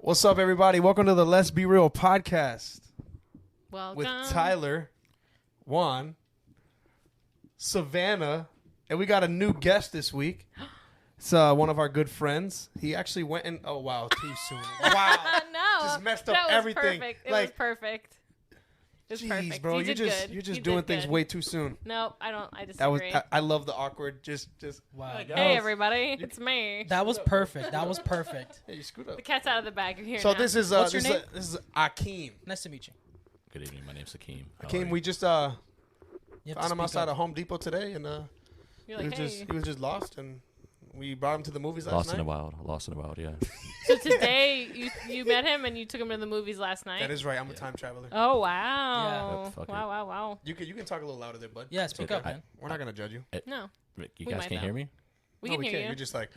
What's up, everybody? Welcome to the Let's Be Real podcast. Welcome. With Tyler, Juan, Savannah, and we got a new guest this week. It's one of our good friends. He actually went in. Oh, wow. Too soon. Wow. No. Just messed up that was everything. Perfect. It was perfect. It was Jeez, perfect. bro. You did good. You're just You doing did things good. way too soon. Nope, I don't. I disagree. I love the awkward. Just. Wow. Like, hey, everybody. It's me. That was perfect. That was perfect. Hey, you screwed up. The cat's out of the bag. You're here So now. this is What's your name? This is Akim. Nice to meet you. Good evening. My name's Akim. Akim, we just You have to found him speak outside up. of Home Depot today, and You're like, hey. he was just lost, and we brought him to the movies last Lost night. in the wild. Lost in the wild. Yeah. So today you met him and you took him to the movies last night. That is right. I'm a time traveler. Oh wow! Yep, fuck it. Wow! You can talk a little louder there, bud. Yeah, speak okay. up, man. We're not gonna judge you. No, You We guys might can't though. hear me? we No, can hear you. You're just like.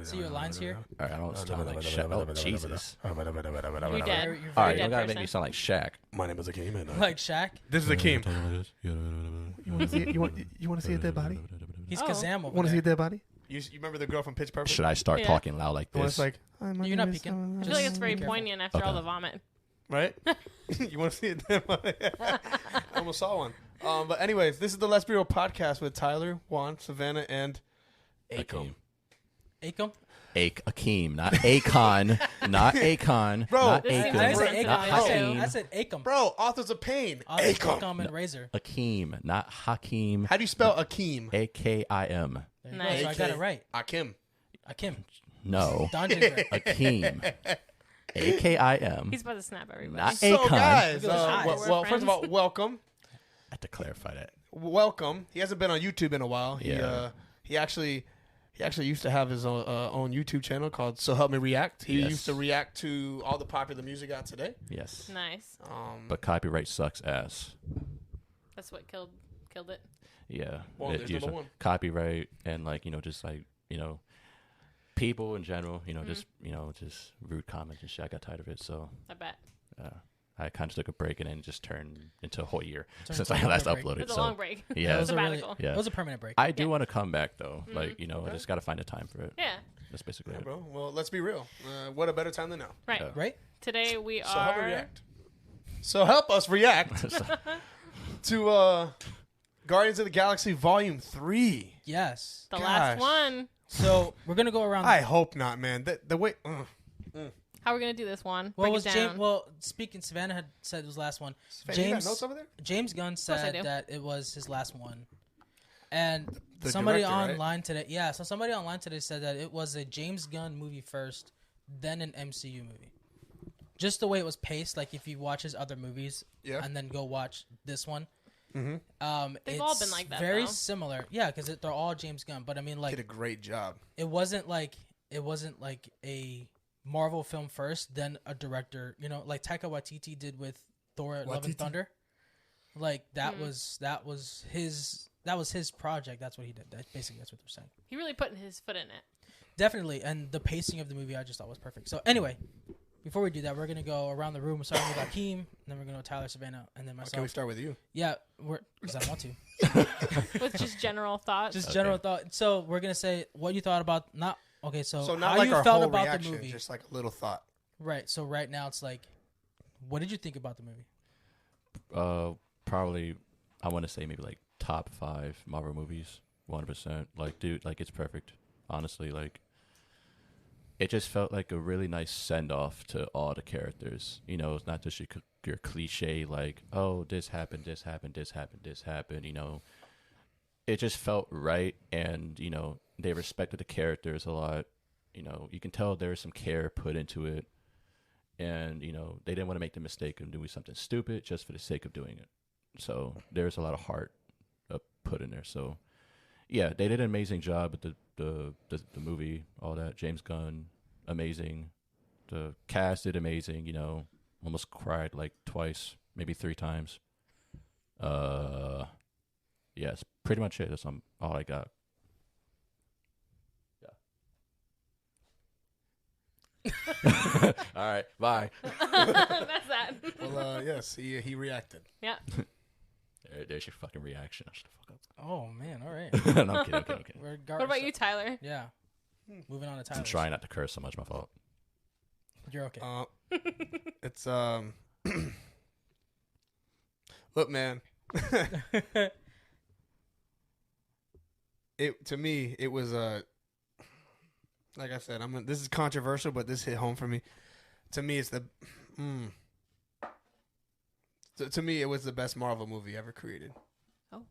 See your lines here? All right. I don't sound like Shaq. Oh, Jesus. You're dead. You're All very right. You dead don't gotta make person. me sound like Shaq. My name is Akim, and like Shaq. this is Akim. You want to see? You want to see a dead body? He's Oh. Kazam over Want to see a there. dead body? You remember the girl from Pitch Perfect? Should I start Yeah. talking loud like The one this? that's like, "Hi, my You're name not is peeking. I so-" feel like it's very Be careful. poignant after Okay. all the vomit. right? You want to see a dead body? I almost saw one. But anyways, this is the Let's Be Real podcast with Tyler, Juan, Savannah, and Akim. Akim? Akim, not Akon. Not Akon. Bro, not This seems Akim. I like said Akim. Akim. Not Hakeem. I said Akim. bro, Authors of Pain. Akim. Akim and Razor. Akim, not Hakeem. How do you spell Akim? A-K-I-M. There you Nice. go. So I got it right. Akim. Akim. No. Don Ginger. Akim. A-K-I-M. He's about to snap everybody. Not So, Akon. guys, Look at those eyes. well, first of all, welcome. I have to clarify that. Welcome. He hasn't been on YouTube in a while. Yeah. He actually used to have his own YouTube channel called So Help Me React. He Yes. used to react to all the popular music out today. Yes. Nice. But copyright sucks ass. That's what killed it. Yeah. Well, there's usually number one. copyright and just people in general, just rude comments and shit. I got tired of it. So I bet. I kind of took a break and then just turned into a whole year Turned since into I a last break. uploaded. It's a so long break. yeah, It was a really, Sabbatical. Yeah. it was a permanent break. I do Yeah. want to come back though. Like, I Okay. just got to find the time for it. Yeah. That's basically Yeah, it. bro. Well, let's be real. What a better time than now. Right. Yeah. Right? Today we So help me are. react. So help us react to Guardians of the Galaxy Vol.3. Yes. The Gosh. last one. So we're going to go around. I hope not, man. The way. How are we gonna do this one? Well, Break was it James? down. Well, speaking, Savannah had said it was the last one. Savannah, you got notes over there? James Gunn I do. said that it was his last one, and The somebody director, right? online today, so somebody online today said that it was a James Gunn movie first, then an MCU movie. Just the way it was paced, like if you watch his other movies, Yeah. and then go watch this one. They've It's all been like that, Very though. similar, yeah, because they're all James Gunn. But I mean, Did like a great job. it wasn't like a Marvel film first, then a director. You know, like Taika Waititi did with Thor: Love and Waititi. Thunder. Like that was his project. That's what he did. That's what they're saying. He really put his foot in it. Definitely, and the pacing of the movie I just thought was perfect. So anyway, before we do that, we're gonna go around the room, starting with Akim, and then we're gonna go Tyler, Savannah, and then Can we myself. start with you? Yeah, because I want to. With just general thoughts. Just Okay. general thought. So we're gonna say what you thought about So So not how like you our felt whole about reaction, the movie? just like a little thought. Right. So right now it's like, what did you think about the movie? Probably, I want to say maybe like top 5 Marvel movies, 100%. Like, dude, like it's perfect. Honestly, like it just felt like a really nice send off to all the characters. You know, it's not just your cliche like, oh, this happened, this happened, this happened, this happened. You know, it just felt right, and they respected the characters a lot. You can tell there was some care put into it. And, they didn't want to make the mistake of doing something stupid just for the sake of doing it. So there's a lot of heart put in there. So, yeah, they did an amazing job with the movie, all that. James Gunn, amazing. The cast did amazing, almost cried like twice, maybe 3 times. Yeah, it's pretty much it. That's all I got. All right, bye. That's that. Well, yes, he reacted. Yeah. There's your fucking reaction. Shut the fuck Oh man, all right. up. No, I'm kidding. What about you, Tyler? Yeah. Moving on to Tyler. I'm trying not to curse so much. My fault. You're okay. It's look, man. To me, it was like I said, this is controversial, but this hit home for me. To me, it's to me, it was the best Marvel movie ever created. Oh,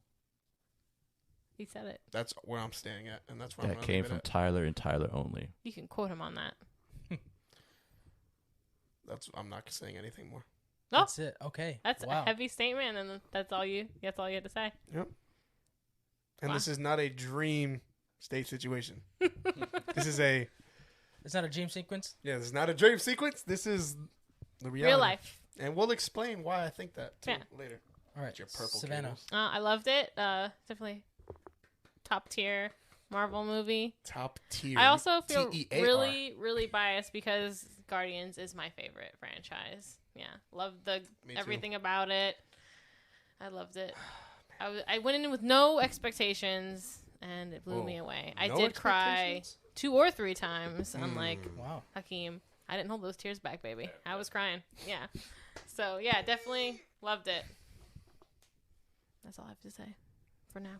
he said it. That's where I'm standing at, and that's where That came from Tyler and Tyler only. You can quote him on that. I'm not saying anything more. Oh, That's it. Okay. that's wow. a heavy statement, and that's all you had to say. Yep. And Wow. this is not a dream state situation. It's not a dream sequence. this is not a dream sequence. This is the reality. Real life. And we'll explain why I think that too later. All right. Your purple Savannah. cables. I loved it. Definitely top tier Marvel movie. Top tier. I also feel TEAR. really, really biased because Guardians is my favorite franchise. Yeah, loved Me too. everything about it. I loved it. I went in with no expectations, and it blew me away. I No did cry expectations? 2 or 3 times. Unlike Wow. Hakeem, I didn't hold those tears back, baby. I was crying. Yeah. So yeah, definitely loved it. That's all I have to say for now.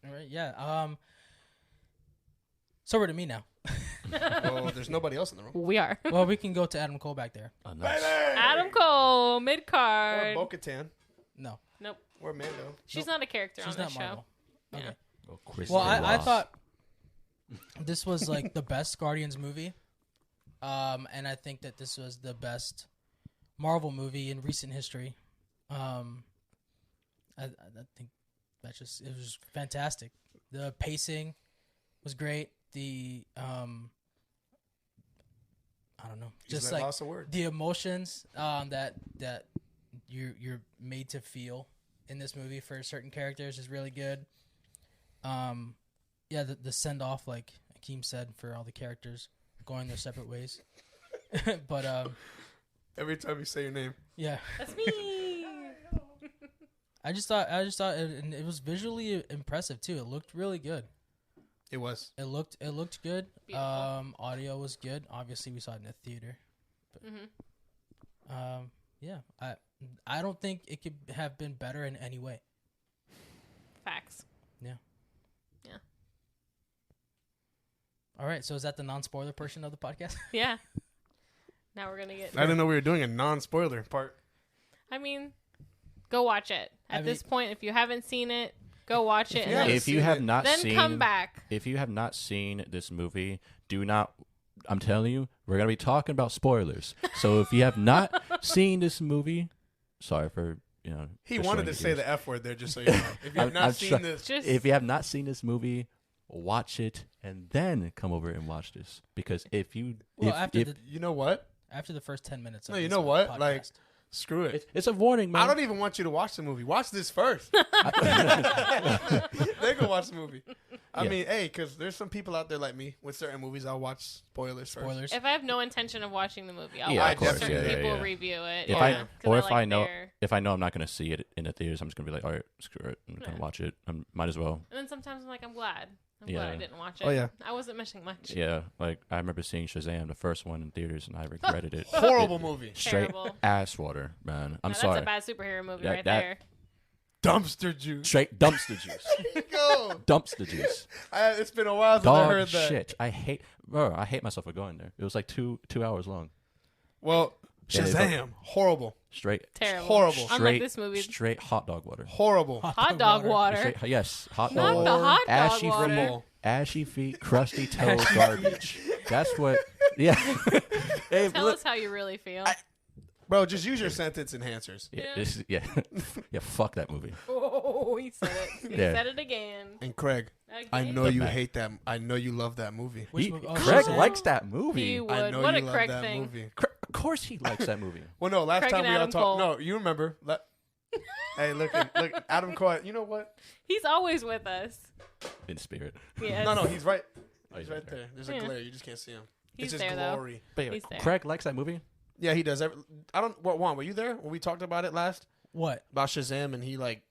All right. Yeah. So we're to me now. Well, there's nobody else in the room. We are. Well, we can go to Adam Cole back there. Oh, nice. Adam Cole, mid Or card. Bo-Katan. No, Nope. Or Mando. She's not a character she's on not this Marvel. show. Okay. Yeah. Oh, Chris Well, I Ross. thought this was like the best Guardians movie, and I think that this was the best Marvel movie in recent history. I think it was fantastic. The pacing was great. The I don't know, just like lost a word. the emotions that you're made to feel in this movie for certain characters is really good. Yeah, the send off, like Akim said, for all the characters going their separate ways. But Every time you say your name. yeah, That's me. I just thought it was visually impressive too. It looked really good. It was. It looked good. Beautiful. Audio was good. Obviously, we saw it in the theater. Mm-hmm. Yeah, I don't think it could have been better in any way. Facts. All right, so is that the non-spoiler portion of the podcast? Yeah. Now we're gonna get. I didn't know we were doing a non-spoiler part. I mean, go watch it. At this point, if you haven't seen it, go watch it. Yeah. And If you have not then seen, come back. if you have not seen this movie, do not. I'm telling you, we're gonna be talking about spoilers. So if you have not seen this movie, sorry for He wanted to say the F word there, just so you know. If you have not seen this, Just If you have not seen this movie, watch it and then come over and watch this. Because if you, Well, if you know what? after the first 10 minutes. Of No, you this know what? podcast. Like, screw it. it's a warning, man. I don't even want you to watch the movie. Watch this first. Then go watch the movie. I Yeah. mean, hey, because there's some people out there like me with certain movies. I'll watch spoilers first. spoilers. if I have no intention of watching the movie, I'll Yeah, watch of course. certain Yeah, yeah, people yeah. review it. If Oh, I yeah. or Because if I know their- if I know I'm not going to see it in the theaters, I'm just going to be like, all right, screw it. I'm going to Yeah. watch it. I might as well. And then sometimes I'm like, I'm glad. I'm Yeah. glad I didn't watch it. Oh, yeah. I wasn't missing much. Yeah, like I remember seeing Shazam, the first one in theaters, and I regretted it. Horrible movie. Straight Terrible. ass water, man. I'm Now, sorry. That's a bad superhero movie That- right that- there. Dumpster juice. Straight dumpster juice. There you go. Dumpster juice. It's been a while since I Dog heard that. shit. I hate myself for going there. It was like two hours long. Well, Yeah, it's Shazam. Horrible. Straight Terrible. Horrible. Unlike straight this movie. straight hot dog water. Horrible. Hot dog water. Straight, yes, hot Not dog the water. hot dog Ashy water. feet, ashy feet, crusty toe garbage. That's what. Yeah. Hey, Tell look- us how you really feel. Bro, just use your sentence enhancers. Yeah, Yeah. this- yeah, yeah. Fuck that movie. Oh, he said it. He Yeah. said it again. And Craig, I Again. know The you back. hate that. I know you love that movie. Which movie? Oh, Craig Shazam? likes that movie. He I would. know What you a love Craig that thing. movie. Of course, he likes that movie. Well, no, last Craig time and we all Adam talked. Cole. No, you remember. Hey, look, Adam Cole. You know what? He's always with us. In spirit. Yes. No, he's right. Oh, He's right there. There's a Yeah. glare. You just can't see him. He's it's just there, though. glory. But yeah, He's there. Craig likes that movie. Yeah, he does. I don't. What Juan? Were you there when we talked about it last What? about Shazam? And he like,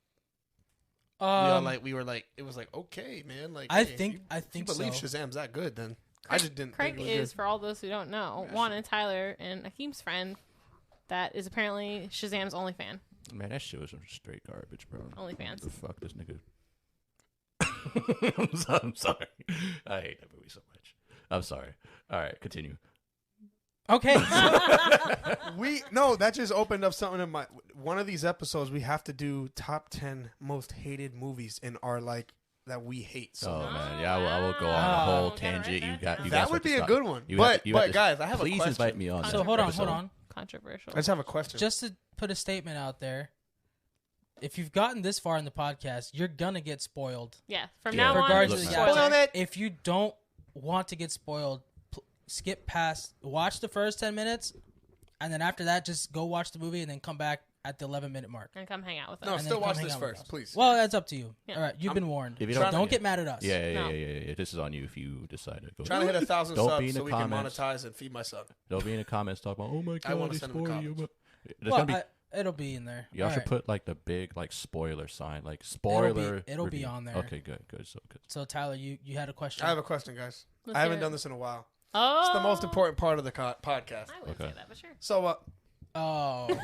we were like, it was like, okay, man. Like, I hey, think if I you think believe so. Shazam's that good, then I just didn't. Craig think it was is, good. for all those who don't know, Juan and Tyler and Akim's friend. That is apparently Shazam's only fan. Man, that shit was some straight garbage, bro. OnlyFans. The fuck this nigga. I'm sorry. I hate that movie so much. I'm sorry. All right, continue. Okay. That just opened up something in my. One of these episodes, we have to do top 10 most hated movies in our that we hate. So Oh man, yeah, I will go on a whole tangent. You guys that would be a stop. good one. You have But to- you have to- guys, I have a please question. invite me on. So that hold episode. on. Controversial. I just have a question. Just to put a statement out there, if you've gotten this far in the podcast, you're gonna get spoiled. Yeah. From Yeah. now on, Regardless it's of a the spoiler. guys, if you don't want to get spoiled, skip past, watch the first 10 minutes, and then after that, just go watch the movie and then come back at the 11-minute mark. And come hang out with us. No, And then still come watch hang this out with first, us. please. Well, that's up to you. Yeah. All right, you've been warned. If you Trying don't, to- Don't get mad at us. yeah. No. This is on you if you decide to go. Trying to hit 1,000 Don't be subs in so the we comments. can monetize and feed my son. Don't be in the comments talking about, oh my I wanna god, they send them spoil you. comments. There's Well, gonna be. it'll be in there. Y'all All should right. put like the big spoiler sign, like spoiler. It'll be review. on there. Okay, good. So good. So Tyler, you had a question. I have a question, guys. Let's I haven't hear it. done this in a while. Oh. It's the most important part of the podcast. I wouldn't Okay. say that, but sure. So, Oh.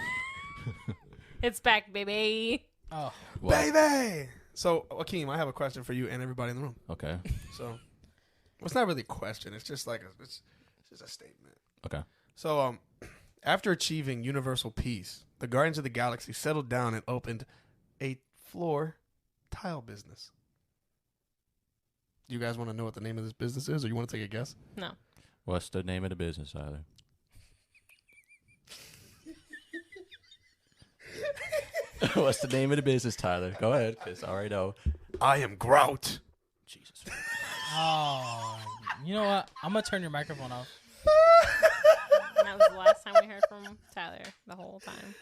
It's back, baby. Oh. What? baby. So, Akim, I have a question for you and everybody in the room. Okay. So, well, it's not really a question. It's just it's just a statement. Okay. So, after achieving universal peace, the Guardians of the Galaxy settled down and opened a floor tile business. Do you guys want to know what the name of this business is, or you want to take a guess? No. What's the name of the business, Tyler? What's the name of the business, Tyler? Go ahead, because I already know. I am Grout. Jesus. Oh. You know what? I'm gonna turn your microphone off. And that was the last time we heard from Tyler the whole time.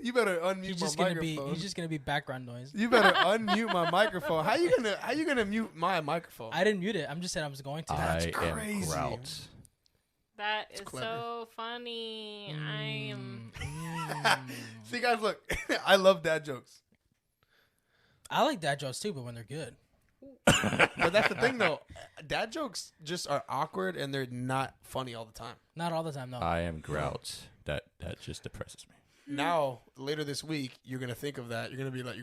You better unmute He's my just gonna microphone. be. He's just gonna be background noise. You better unmute my microphone. How you gonna mute my microphone? I didn't mute it. I'm just saying I was going to. That's I crazy. am Grout. That is clever. so funny. I am. See, guys, look. I love dad jokes, I like dad jokes too, but when they're good. but that's the thing, though. Dad jokes just are awkward and they're not funny all the time. Not all the time, though. I am Grout. That just depresses me. Now, later this week, you're gonna think of that. You're gonna be like,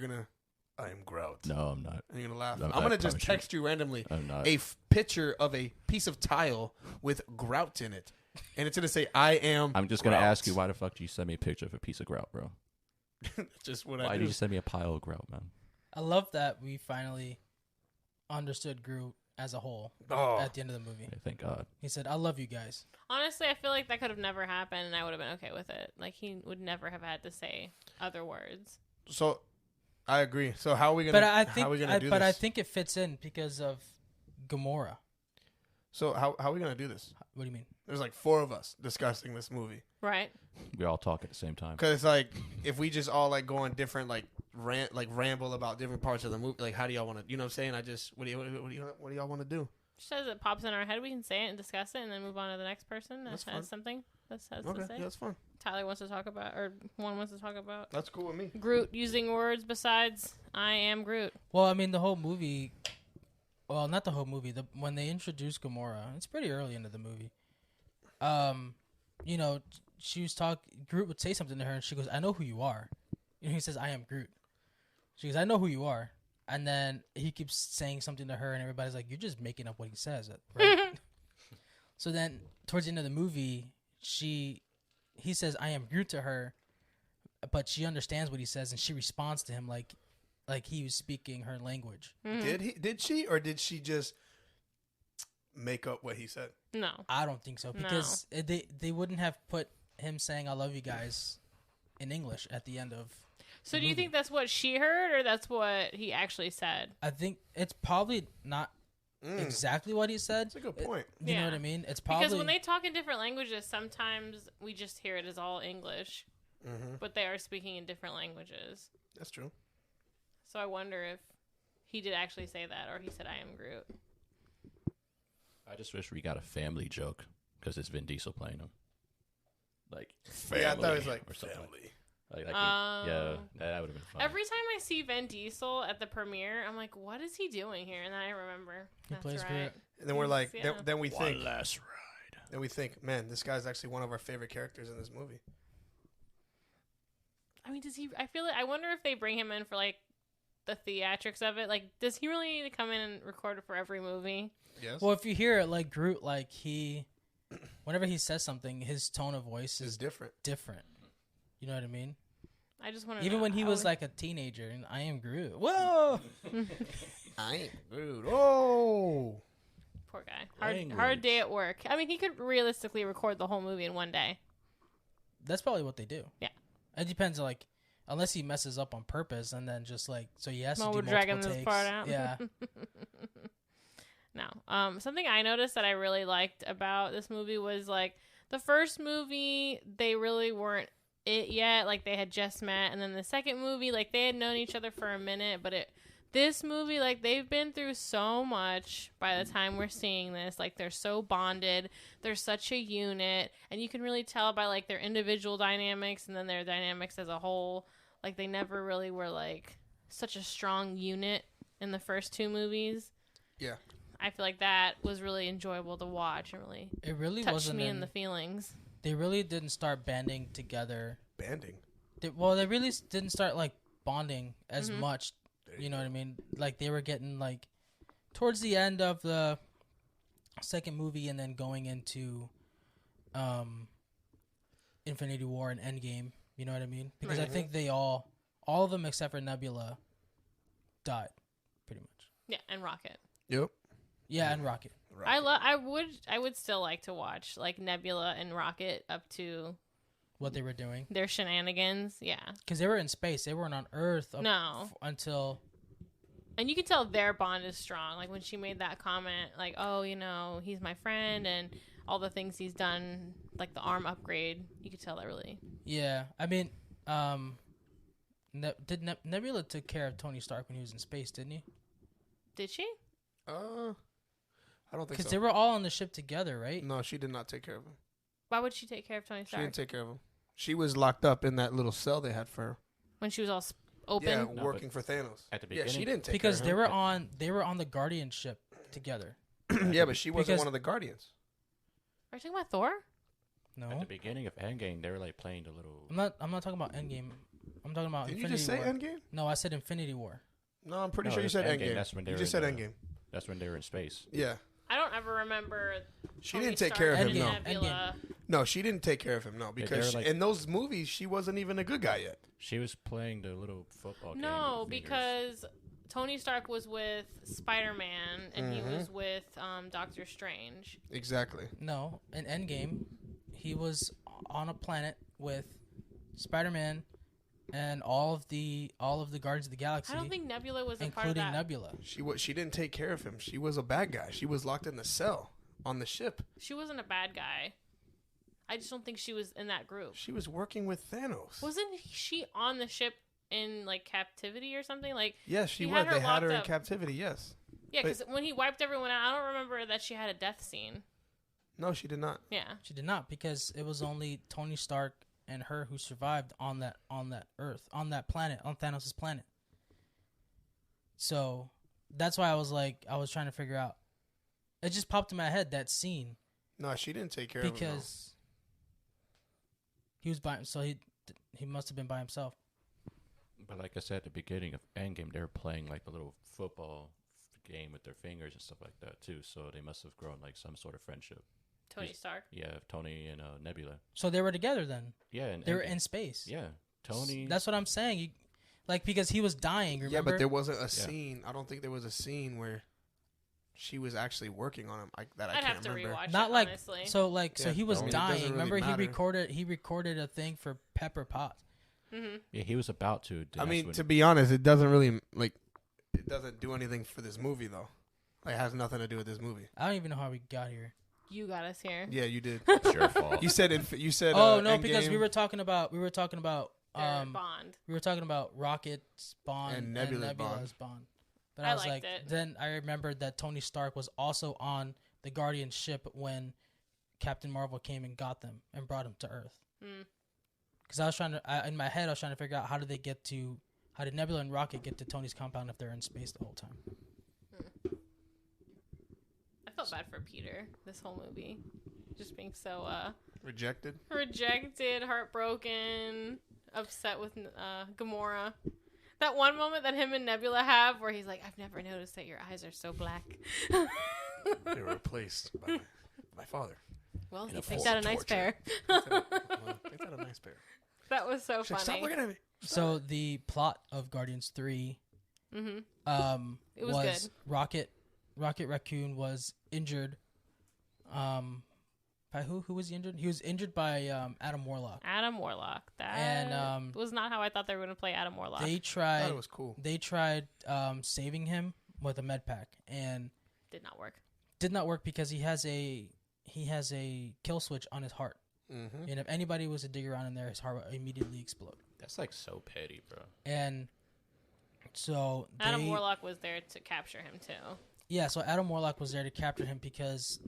I am Grout. No, I'm not. And you're gonna laugh. No, I'm I gonna just promise you. text you randomly I'm not. a picture of a piece of tile with Grout in it, and it's gonna say, "I am." I'm just gonna Grout." ask you, why the fuck do you send me a picture of a piece of grout, bro? Just what Why I did do. you send me a pile of grout, man? I love that we finally understood Groot as a whole Oh, at the end of the movie. Hey, thank God. He said, "I love you guys." Honestly, I feel like that could have never happened, and I would have been okay with it. Like, he would never have had to say other words. so I agree. So how are we gonna? But I how are we think, gonna do but this? I think it fits in because of Gamora. So how are we gonna do this? What do you mean? There's like 4 of us discussing this movie Right? We all talk at the same time. because like if we just all like go on different ramble about different parts of the movie, like how do y'all want to? You know what I'm saying? I just what do y'all want to do? Just as it pops in our head, we can say it and discuss it, and then move on to the next person that That's has fine. something that has Okay, to say. yeah, that's fine. Tyler wants to talk about, or one wants to talk about That's cool with me. Groot using words besides "I am Groot." Well, I mean, the whole movie. Well, not the whole movie. When they introduced Gamora, it's pretty early into the movie. You know, she was Groot would say something to her, and she goes, "I know who you are." And he says, "I am Groot." She goes, "I know who you are." And then he keeps saying something to her, and everybody's like, "You're just making up what he says, right?" So then, towards the end of the movie, he says, "I am Groot" to her, but she understands what he says, and she responds to him like he was speaking her language. Did she or did she just make up what he said? No. I don't think so because they wouldn't have put him saying "I love you guys" in English at the end of. So do you think that's what she heard, or that's what he actually said? I think it's probably not exactly what he said. That's a good point. You know Yeah. what I mean? It's probably Because when they talk in different languages, sometimes we just hear it as all English, but they are speaking in different languages. That's true. So I wonder if he did actually say that, or he said, "I am Groot." I just wish we got a family joke because it's Vin Diesel playing him. Like family, Yeah, I thought it was like or something. family. Yeah, that would have been fun. Every time I see Vin Diesel at the premiere, I'm like, what is he doing here? And then I remember. He That's plays right. Groot. And then we're like, Yeah. then we think, One last ride. then we think, man, this guy's actually one of our favorite characters in this movie. I mean, does he? I feel like I wonder if they bring him in for like the theatrics of it. Like, does he really need to come in and record it for every movie? Yes. Well, if you hear it like Groot, like whenever he says something, his tone of voice It's is different. different. You know what I mean? I just want to. Even when he was like a teenager, and I am Groot. Whoa! I ain't rude. Oh. Poor guy. Language. Hard day at work. I mean, he could realistically record the whole movie in one day. That's probably what they do. Yeah. It depends, like, unless he messes up on purpose, and then just like, so he has to do we're multiple dragging takes. this part out. Yeah. No. Something I noticed that I really liked about this movie was like the first movie, they really weren't it yet. Like they had just met, and then the second movie, like they had known each other for a minute, but this movie, like they've been through so much by the time we're seeing this. Like they're so bonded. They're such a unit, and you can really tell by like their individual dynamics and then their dynamics as a whole. Like they never really were like such a strong unit in the first two movies. Yeah. I feel like that was really enjoyable to watch and really It really touched wasn't. me in the feelings. They really didn't start banding together. Banding. They really didn't start like bonding as much. You know what I mean? Like they were getting like towards the end of the second movie, and then going into Infinity War and Endgame. You know what I mean? Because I think they all of them except for Nebula died, pretty much. Yeah, and Rocket. Yep. Yeah, and Rocket. I would still like to watch like Nebula and Rocket up to What they were doing. their shenanigans. Yeah. Because they were in space. They weren't on Earth until... And you can tell their bond is strong. Like when she made that comment, like, oh, you know, he's my friend and all the things he's done, like the arm upgrade, you could tell that really. Yeah. I mean, Nebula took care of Tony Stark when he was in space, didn't he? Did she? I don't think so. Because they were all on the ship together, right? No, she did not take care of him. Why would she take care of Tony She Stark? didn't take care of him. She was locked up in that little cell they had for her. When she was all open? Yeah, No, working for Thanos. at the Yeah, beginning, she didn't take Because care of him. they were on the Guardian ship together. Yeah, but she wasn't Because- one of the Guardians. Are you talking about Thor? No, at the beginning of Endgame, they were like playing the little. I'm not talking about Endgame. I'm talking about Did you Infinity just say War. Endgame? No, I said Infinity War. No, I'm pretty No, sure it you was said Endgame. Endgame. That's when they You were just in said the- Endgame. That's when they were in space. Yeah. I don't ever remember. She Tony didn't take Stark care of him, and no. Nebula. No, she didn't take care of him, no. they Because were like- in those movies, she wasn't even a good guy yet. She was playing the little football game. No, with fingers. because Tony Stark was with Spider-Man and he was with Doctor Strange. Exactly. No, in Endgame, he was on a planet with Spider-Man and all of the Guardians of the Galaxy, I don't think Nebula was a part of including that. Nebula. She didn't take care of him. She was a bad guy. She was locked in the cell on the ship. She wasn't a bad guy. I just don't think she was in that group. She was working with Thanos. Wasn't she on the ship in like captivity or something? Like Yes, she he was. had her They had her locked in up. captivity, yes. Yeah, But- because when he wiped everyone out, I don't remember that she had a death scene. No, she did not. Yeah. She did not, because it was only Tony Stark and her who survived on that Earth, on that planet, on Thanos' planet. So that's why I was trying to figure out. It just popped in my head, that scene, No, she didn't take care of him. because he was he must have been by himself. But like I said at the beginning of Endgame, they were playing like the little football game with their fingers and stuff like that too. So they must have grown like some sort of friendship. Tony Stark. Yeah, Tony and Nebula. So they were together then. Yeah, and They were in space. Yeah, Tony. That's what I'm saying. Because he was dying. Remember? Yeah, but there wasn't a scene. I don't think there was a scene where she was actually working on him. I I'd can't have to remember. rewatch Not it, like honestly. so Yeah, he was I mean, it dying. doesn't really Remember matter. he recorded a thing for Pepper Potts. Mm-hmm. Yeah, he was about to. I mean, to be honest, it doesn't really it doesn't do anything for this movie though. Like, it has nothing to do with this movie. I don't even know how we got here. You got us here. Yeah, you did. it's your fault. You said Oh no, Endgame because we were talking about Their bond. we were talking about Rocket's Bond And Nebula's Bond. But I I was liked like, it. then I remembered that Tony Stark was also on the Guardian ship when Captain Marvel came and got them and brought them to Earth. Because I was trying to, in my head, I was trying to figure out how did Nebula and Rocket get to Tony's compound if they're in space the whole time? I felt bad for Peter this whole movie, just being so Rejected. Heartbroken, upset with Gamora. That one moment that him and Nebula have where he's like, "I've never noticed that your eyes are so black." They were replaced by my father. Well, In he a picked form out a of nice torture. pair. Picked out a nice pair. That was so She's like, funny. stop looking at me. So the plot of Guardians 3, It was good. Rocket Raccoon was injured. By who? Who was he injured? He was injured by Adam Warlock. Adam Warlock. That And, was not how I thought they were going to play Adam Warlock. They I tried. thought it was cool. They tried saving him with a med pack, and Did not work. did not work because he has a kill switch on his heart, Mm-hmm. and if anybody was to dig around in there, his heart would immediately explode. That's like so petty, bro. And so Adam Warlock was there to capture him too. Yeah, so Adam Warlock was there to capture him because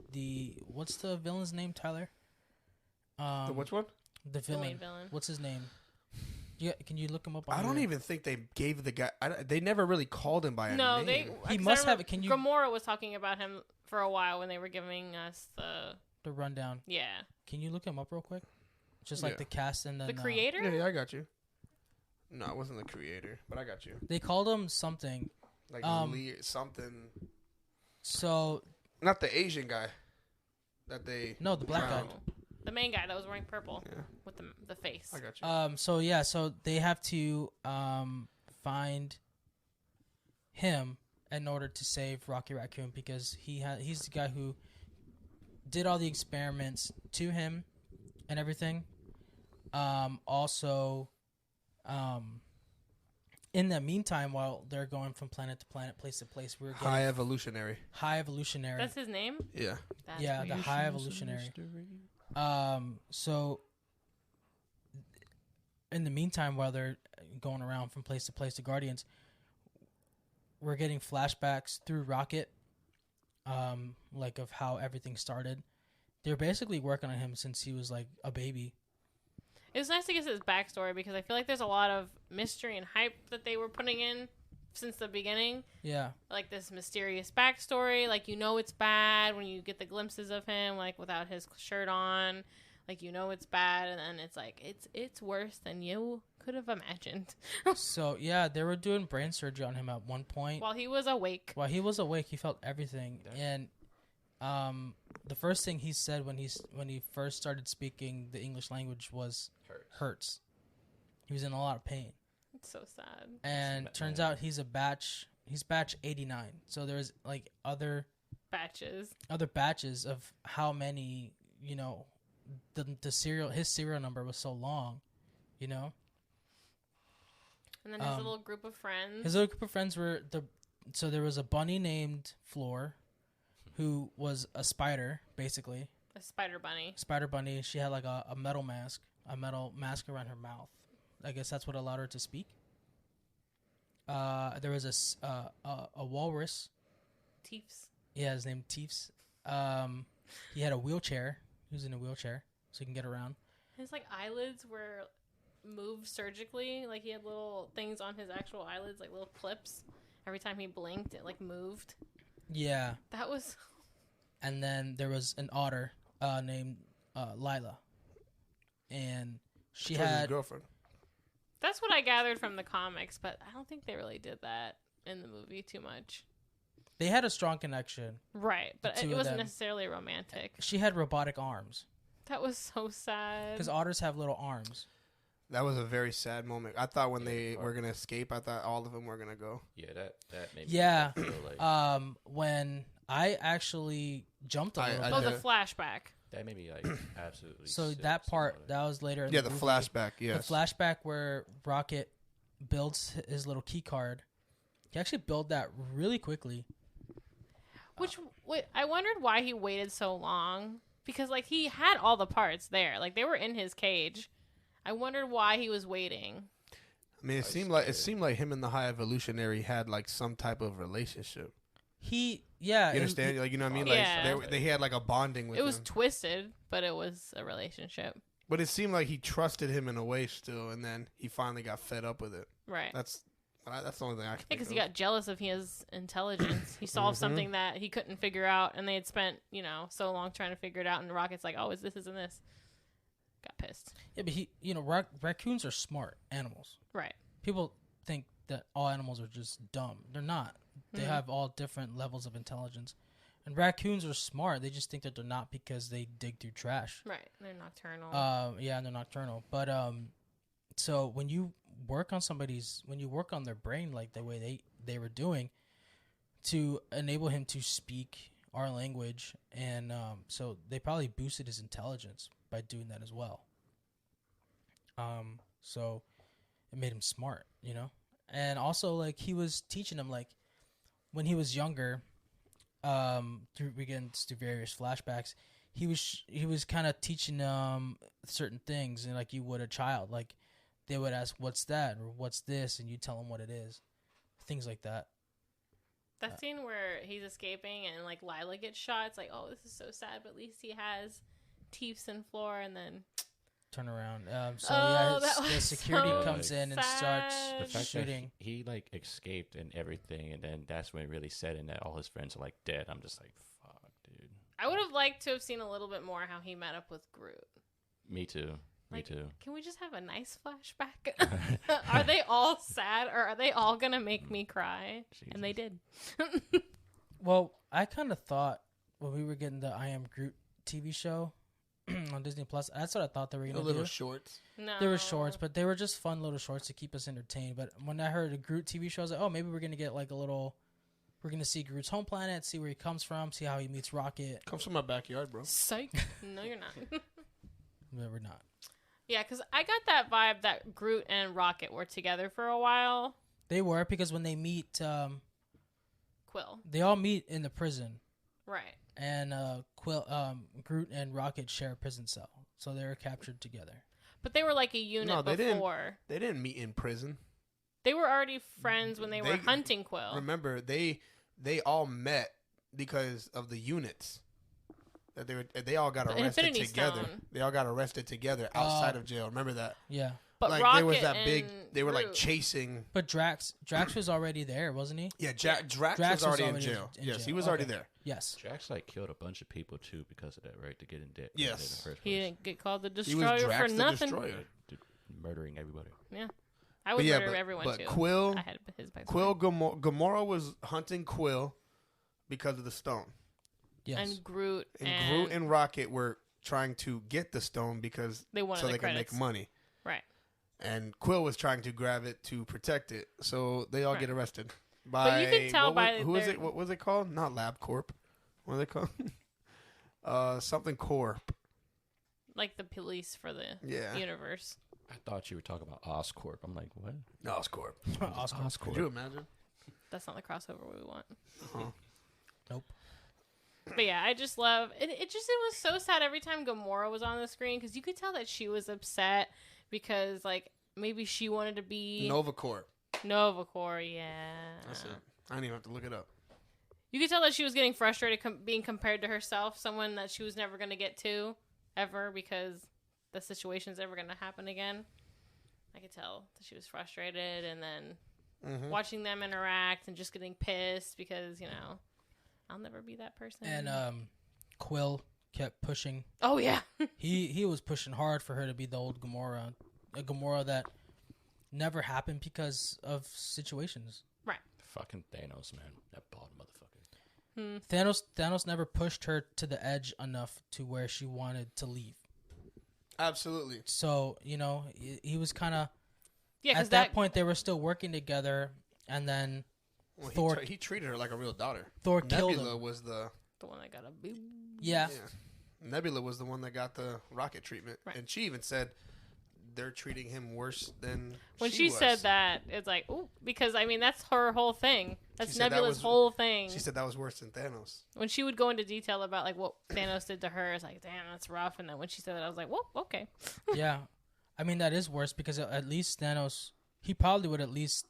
what's the villain's name, Tyler? The which one? The The main villain. villain. What's his name? Can you look him up? I don't even think they gave the guy. They never really called him by a No, name. He 'cause must I have remember it. Can you Gamora was talking about him for a while when they were giving us the rundown? yeah. Can you look him up real quick? Just like Yeah. the cast and then The creator? Yeah, I got you. No, it wasn't the creator, but I got you. They called him something. Like something. So Not the Asian guy. That they. no, the black Brown. guy. The main guy that was wearing purple Yeah, with the face. I got you. So they have to find him in order to save Rocky Raccoon because he's the guy who did all the experiments to him and everything. In the meantime, while they're going from planet to planet, place to place, we're getting High evolutionary. high evolutionary. That's his name? Yeah. That's Yeah, weird. the high evolutionary. So in the meantime, while they're going around from place to place, the Guardians, we're getting flashbacks through Rocket, like of how everything started. They're basically working on him since he was like a baby. It was nice to get his backstory because I feel like there's a lot of mystery and hype that they were putting in since the beginning. Yeah. Like this mysterious backstory. Like, you know it's bad when you get the glimpses of him, like, without his shirt on. Like, you know it's bad, and then it's like, it's worse than you could have imagined. So, yeah, they were doing brain surgery on him at one point. While he was awake. While he was awake, he felt everything. And the first thing he said when he first started speaking the English language was hurts. He was in a lot of pain. It's so sad. And turns out he's batch 89. So there's like other Batches. batches of how many, his serial number was so long, And then his little group of friends. His little group of friends so there was a bunny named Floor, who was a spider, basically. A spider bunny. Spider bunny. She had like a metal mask around her mouth. I guess that's what allowed her to speak. There was a walrus. Teefs. Yeah, his name Teefs. He had a wheelchair. He was in a wheelchair, so he can get around. His like eyelids were moved surgically. Like he had little things on his actual eyelids, like little clips. Every time he blinked, it like moved. Yeah. That was. And then there was an otter named Lila, and she His had girlfriend. That's what I gathered from the comics, but I don't think they really did that in the movie too much. They had a strong connection. Right, but The two it of wasn't them. necessarily romantic. She had robotic arms That was so sad. because otters have little arms. That was a very sad moment. I thought when they were gonna escape, I thought all of them were gonna go. Yeah, that made me Yeah. feel like When I actually jumped a little I bit. Oh, the did. flashback. that made me like absolutely. So sick that part, about it. that was later. In Yeah, the movie. flashback. Yes. The flashback where Rocket builds his little key card. He actually built that really quickly. I wondered why he waited so long. Because, like, he had all the parts there. Like, they were in his cage. I wondered why he was waiting. I mean, it seemed like him and the High Evolutionary had like some type of relationship. You understand? Like, you know what I mean? Like Yeah. they had like a bonding with It was him. twisted, but it was a relationship. But it seemed like he trusted him in a way still, and then he finally got fed up with it. Right. That's the only thing I can think Because of. he got jealous of his intelligence. He solved something that he couldn't figure out, and they had spent, so long trying to figure it out, and Rocket's like, oh, isn't this? Got pissed. Yeah, but raccoons are smart animals. Right. People think that all animals are just dumb. They're not. They have all different levels of intelligence. And raccoons are smart. They just think that they're not because they dig through trash. Right. They're nocturnal. Yeah, and they're nocturnal. But so when you work on their brain like the way they were doing to enable him to speak our language, and so they probably boosted his intelligence by doing that as well. So it made him smart, and also like he was teaching him like when he was younger. We get into various flashbacks. He was kind of teaching certain things, and like you would a child, like they would ask, "What's that?" or "What's this?" and you tell them what it is, things like that. That scene where he's escaping and like Lila gets shot. It's like, oh, this is so sad, but at least he has teeth and floor, and then turn around. The was security so comes in and sad. starts The fact shooting. that he like escaped and everything, and then that's when it really set in that all his friends are like dead. I'm just like, fuck, dude. I would have liked to have seen a little bit more how he met up with Groot. Me too. Like, Me too. Can we just have a nice flashback? Are they all sad, or are they all gonna make me cry? Jesus. And they did. Well, I kind of thought when we were getting the I Am Groot TV show on Disney Plus, that's what I thought they were The gonna little do. shorts. No, They were shorts, but they were just fun little shorts to keep us entertained. But when I heard a Groot TV show, I was like, oh, maybe we're gonna get like we're gonna see Groot's home planet, see where he comes from, see how he meets Rocket. Comes from my backyard, bro. Psych. No, you're not. But we're not. Yeah, because I got that vibe that Groot and Rocket were together for a while. They were, because when they meet, Quill. they all meet in the prison, Right. and Groot and Rocket share a prison cell, so they were captured together. But they were like a unit No, they before. They didn't meet in prison. They were already friends when they were hunting Quill. Remember, they all met because of the units. That they all got The arrested Infinity together. Stone. They all got arrested together outside of jail. Remember that? Yeah, But like Rocket there was that and big. They were like Groot. chasing. but Drax was already there, wasn't he? Yeah, Drax Drax was already in was jail. in Yes, jail. he was already Okay. there. Yes. Drax like killed a bunch of people too because of that, right? To get in debt. Yes. In the first He place. didn't get called the He was Destroyer for Drax the nothing. Destroyer. Murdering everybody. Yeah. I would But yeah, murder but- everyone but too. Quill- I had his back. Gamora was hunting Quill because of the stone, Yes. And Groot and Groot and Rocket were trying to get the stone because they wanted so the they credits. could make money. Right. And Quill was trying to grab it to protect it, so they all Right. get arrested. By you can tell by who was their- it? What was it called? Not LabCorp. What are they called? Something Corp. Like the police for the Yeah. universe. I thought you were talking about Oscorp. I'm like, what? No, it's Corp. Oscar. Could you imagine? That's not the crossover we want. Uh-huh. Nope. But yeah, I just love it. It was so sad every time Gamora was on the screen because you could tell that she was upset because like maybe she wanted to be Nova Corp. Nova Corps. Yeah, That's it. I didn't even have to look it up. you could tell that she was getting frustrated being compared to herself, someone that she was never going to get to ever because the situation's ever going to happen again. I could tell that she was frustrated, and then watching them interact and just getting pissed because I'll never be that person. And Quill kept pushing. Oh yeah. He was pushing hard for her to be the old Gamora, a Gamora that never happened because of situations. Right. Fucking Thanos, man. That bald motherfucker. Thanos never pushed her to the edge enough to where she wanted to leave. Absolutely. So he was kind of Yeah, at that point they were still working together, and then Well, Thor- he treated her like a real daughter. Thor killed Nebula him. was the one that got a boo. Yeah. Nebula was the one that got the rocket treatment, Right. and she even said they're treating him worse than When she she was. said that, it's like, ooh, because I mean that's her whole thing. That's She said that Nebula's was- whole thing. She said that was worse than Thanos. When she would go into detail about like what Thanos did to her, it's like, damn, that's rough. And then when she said that, I was like, well, okay. Yeah, I mean that is worse because at least Thanos, he probably would at least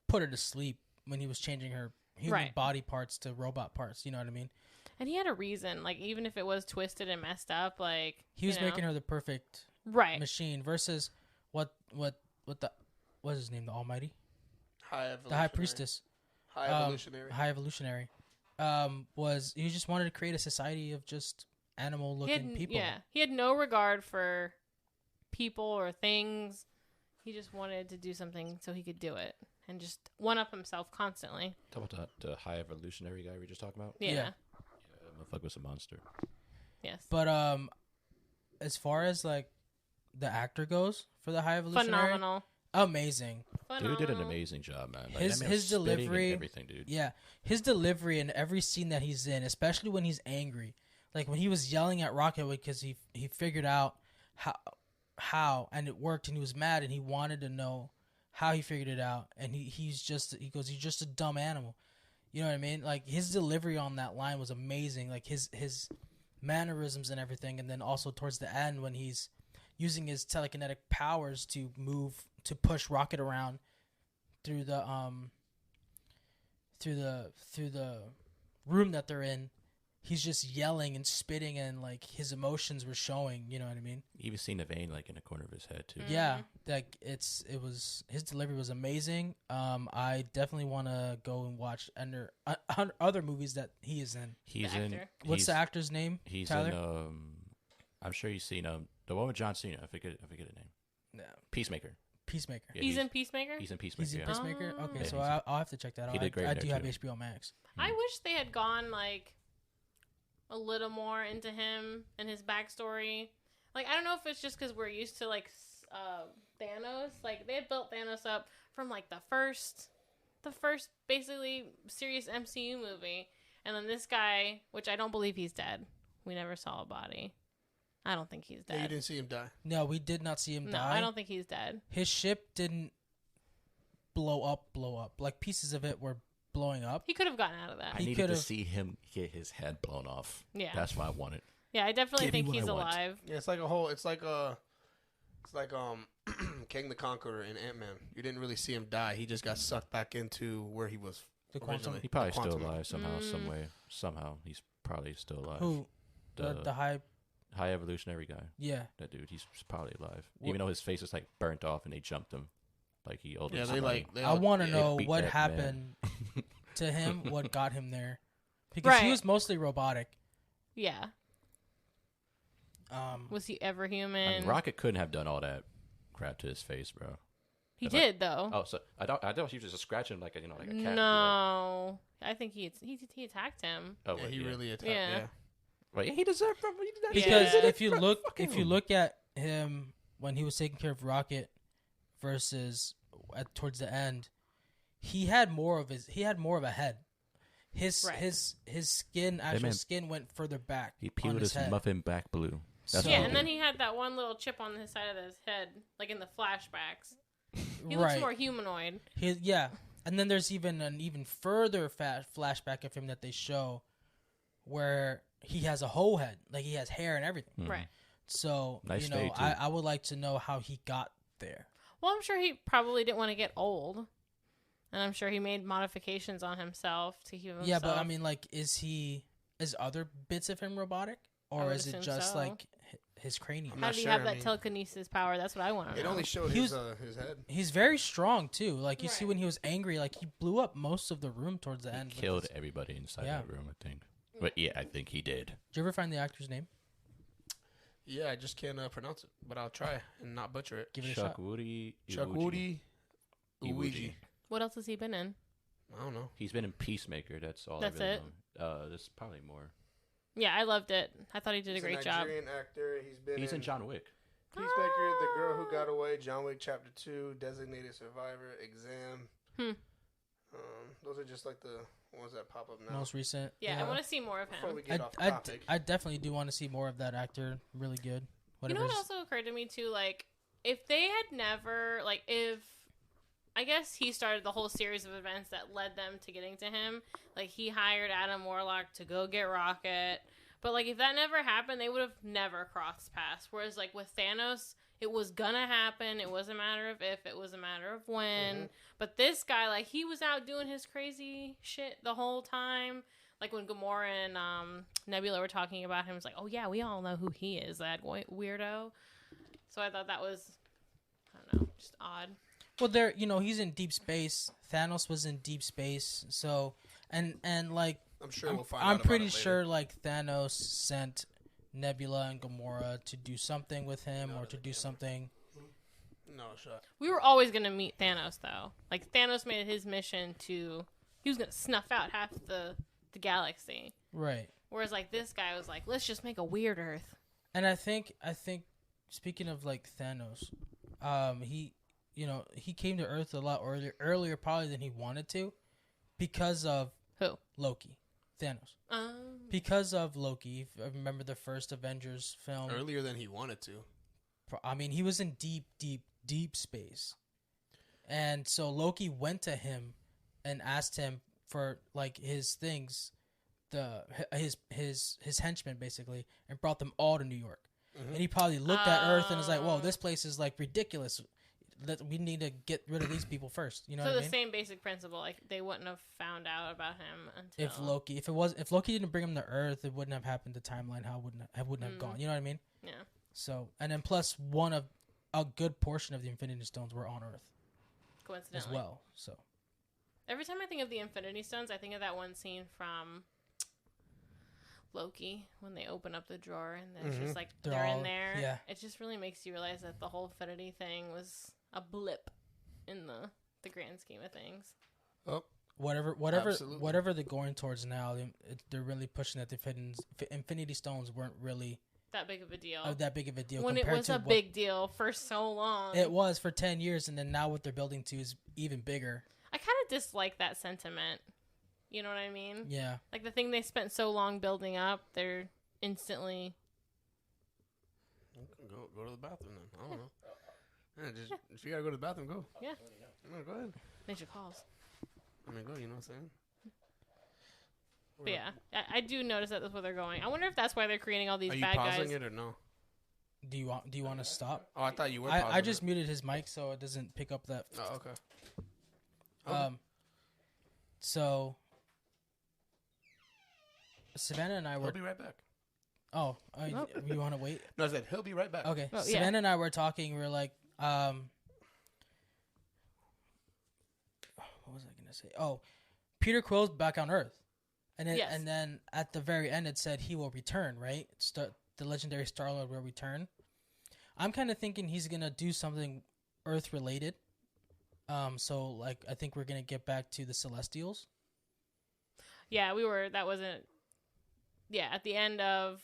put her to sleep when he was changing her human Right. body parts to robot parts. You know what I mean? And he had a reason, like, even if it was twisted and messed up, like, He was making her the perfect right machine versus what what's his name? The Almighty? The High Priestess. High evolutionary. High Evolutionary. He just wanted to create a society of just animal-looking people. Yeah, he had no regard for people or things. He just wanted to do something so he could do it and just one-up himself constantly. Talk about the high evolutionary guy we were just talking about. Yeah. Yeah. Motherfucker was a monster. Yes. But as far as like the actor goes for the High Evolutionary, Phenomenal. amazing. Dude did an amazing job, man. Like, His that man was spitting and delivery, everything, dude. Yeah, his delivery in every scene that he's in, especially when he's angry, like when he was yelling at Rocket because he figured out how and it worked, and he was mad and he wanted to know how he figured it out, and he goes he's just a dumb animal, you know what I mean? Like his delivery on that line was amazing, like his mannerisms and everything, and then also towards the end when he's using his telekinetic powers to push Rocket around through the room that they're in. He's just yelling and spitting, and like his emotions were showing. You know what I mean? You even seen the vein like in the corner of his head too. Yeah, like his delivery was amazing. I definitely want to go and watch other movies that he is in. He's The in. actor. What's the actor's name? He's Tyler? in. I'm sure you've seen the one with John Cena. I forget the name. No. Peacemaker. Peacemaker. Yeah, He's in Peacemaker? He's in Peacemaker. He's in yeah. Peacemaker. Okay, Yeah, so I'll have to check that out. He did great I there, do have too. HBO Max. I wish they had gone, like, a little more into him and his backstory. Like, I don't know if it's just because we're used to, like, Thanos. Like, they had built Thanos up from, like, the first basically serious MCU movie. And then this guy, which I don't believe he's dead. We never saw a body. I don't think he's Yeah, you dead. didn't see him die. No, we did not see him No, die. I don't think he's dead. His ship didn't blow up. Like pieces of it were blowing up. He could have gotten out of that. I He needed to could've- see him get his head blown off. Yeah. That's what I wanted. Yeah, I definitely Give me think what he's I want. alive. Yeah, it's like King the Conqueror in Ant-Man. You didn't really see him die. He just got sucked back into where he was The quantum. originally. He probably The still quantum. alive somehow, Mm. some way. Somehow he's probably still alive. Who? The high. high evolutionary guy. Yeah. That dude, he's probably alive. What- Even though his face is like burnt off and they jumped him, like he owed Yeah, them they somebody. like. They I want to yeah. know beat what that happened man. to him, what got him there, because he Right. was mostly robotic. Yeah. Was he ever I human? mean, Rocket couldn't have done all that crap to his face, bro. He If I- did, though. Oh, so I thought he was just scratching like a like a cat. No. I think he attacked him. Oh, Yeah, wait, he yeah. really attacked. Yeah. Yeah. Well, he deserved from. He did that Because shit. if you Fucking look at him when he was taking care of Rocket versus towards the end, he had more of a head. His Right. his skin skin went further back. he on peeled his head. muffin back blue. That's So- what Yeah, he and did. then he had that one little chip on his side of his head, like in the flashbacks. He right. looks more humanoid. Yeah, and then there's even an even further flashback of him that they show, where he has a whole head, like he has hair and everything. Mhm. Right. So Nice you know, fade, too. I would like to know how he got there. Well, I'm sure he probably didn't want to get old. And I'm sure he made modifications on himself to keep himself. Yeah, but I mean, like, is other bits of him robotic, I or would is it assume just so. like his cranium? I'm how not do you sure, have I that mean- telekinesis power? That's what I want to It know. only showed He his head. He's very strong too. Like you see Right. when he was angry, like he blew up most of the room towards the end. He with killed his- everybody inside Yeah. that room, I think. But yeah, I think he did. Did you ever find the actor's name? Yeah, I just can't pronounce it, but I'll try and not butcher it. Give it a Chuck shot. Woody. Chuck Iwuji. Woody, Iwuji. Luigi. What else has he been in? I don't know. He's been in Peacemaker. That's all. That's I really it? know. There's probably more. Yeah, I loved it. I thought he did He's a great job. Nigerian actor. He's in John Wick. Peacemaker, The Girl Who Got Away, John Wick Chapter 2, Designated Survivor, Exam. Hmm. Those are just like the ones that pop up now. Most recent. Yeah, I want to see more of Before him. we get off topic. I definitely do want to see more of that actor. Really good. You know Whatever. what also occurred to me too? Like, if they had never, like, if I guess he started the whole series of events that led them to getting to him. Like, he hired Adam Warlock to go get Rocket. But, like, if that never happened, they would have never crossed paths. Whereas, like, with Thanos, it was gonna happen. It was a matter of if, it was a matter of when. Mhm. But this guy, like, he was out doing his crazy shit the whole time. Like when Gamora and Nebula were talking about him, it's like, oh yeah, we all know who he is, that weirdo. So I thought that was, I don't know, just odd. Well, he's in deep space. Thanos was in deep space. So, and like, I'm sure we'll find out I'm about pretty it later. sure like Thanos sent Nebula and Gamora to do something with him or to do something. No shot. We were always gonna meet Thanos though. Like Thanos made it his mission he was gonna snuff out half the galaxy. Right. Whereas like this guy was like, let's just make a weird Earth. And I think speaking of like Thanos, he came to Earth a lot earlier probably than he wanted to, because of Who? Loki, Thanos. Because of Loki. If I remember the first Avengers film. Earlier than he wanted to. I mean, he was in deep space, and so Loki went to him and asked him for like his things, his henchmen basically, and brought them all to New York. Mm-hmm. And he probably looked at Earth and was like, "Whoa, this place is like ridiculous. We need to get rid of these people first." You know what I mean? So the same basic principle, like they wouldn't have found out about him until if Loki didn't bring him to Earth, it wouldn't have happened. The timeline wouldn't have gone. You know what I mean? Yeah. So, and then plus a good portion of the Infinity Stones were on Earth Coincidentally. as well. So every time I think of the Infinity Stones, I think of that one scene from Loki when they open up the drawer and it's just like they're in there. Yeah. It just really makes you realize that the whole Infinity thing was a blip in the grand scheme of things. Oh, whatever they're going towards now, they're really pushing that the Infinity Stones weren't really that big of a deal. When When it was a big deal for so long. It was for 10 years, and then now what they're building to is even bigger. I kind of dislike that sentiment. You know what I mean? Yeah. Like the thing they spent so long building up, they're instantly... Go to the bathroom then. I don't know. Yeah, if you gotta go to the bathroom, go. Yeah. No, go ahead. Make your calls. I mean, go, you know what I'm saying? But yeah, I do notice that that's where they're going. I wonder if that's why they're creating all these bad guys. Are you pausing it or no? Do you want to stop? Oh, I thought you were pausing I just muted his mic so it doesn't pick up that. Oh, okay. So Savannah and I were... He'll be right back. Oh, you want to wait? No, I said he'll be right back. Okay. Oh, Savannah and I were talking. We were like, what was I gonna say? Oh, Peter Quill's back on Earth, and then at the very end it said he will return. Right? The legendary Star-Lord will return. I'm kind of thinking he's gonna do something Earth related. So like I think we're gonna get back to the Celestials. Yeah, that wasn't. Yeah, at the end of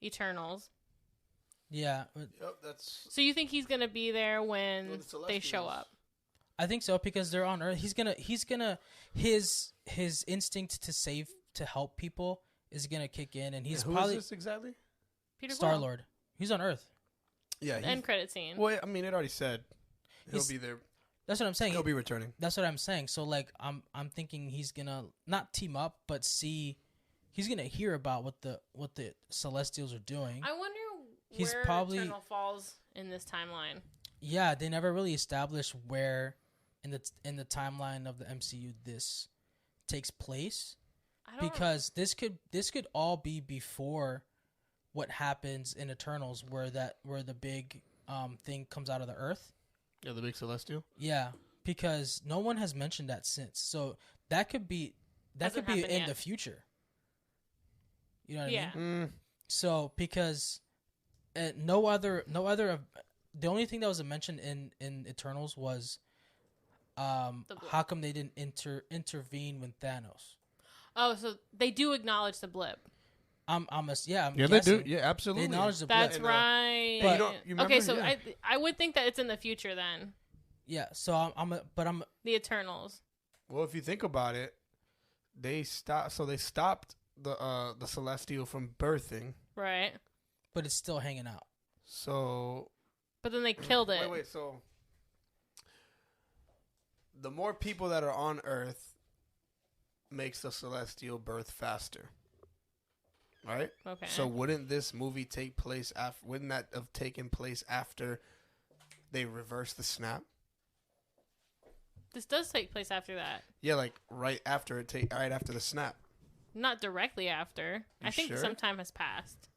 Eternals. Yeah. Yep, that's. So you think he's gonna be there when they show up? I think so because they're on Earth. He's gonna his instinct to help people is gonna kick in, and he's who probably is this exactly? Peter Star-Lord. He's on Earth. Yeah. End credit scene. Well, I mean, it already said he'll be there. That's what I'm saying. He'll be returning. That's what I'm saying. So like I'm thinking he's gonna not team up, but he's gonna hear about what the Celestials are doing. I wonder he's where probably Eternal falls in this timeline. Yeah, they never really established where in the timeline of the MCU this takes place. Because this could all be before what happens in Eternals where the big thing comes out of the Earth. Yeah, the big Celestial. Yeah, because no one has mentioned that since. So that could be in the future. You know what I mean? So because no other the only thing that was mentioned in Eternals was how come they didn't intervene with Thanos? Oh, so they do acknowledge the blip. I'm yeah, guessing. they do. Yeah, absolutely. They acknowledge the blip. That's right. But you remember, okay, so yeah. I would think that it's in the future then. Yeah, so I'm the Eternals. Well, if you think about it, they stopped the Celestial from birthing. Right. But it's still hanging out. So. But then they killed it. Wait. So the more people that are on Earth makes the Celestial birth faster. Right? Okay. So wouldn't this movie take place after? Wouldn't that have taken place after they reverse the snap? This does take place after that. Yeah, like right after the snap. Not directly after. I think sure? some time has passed.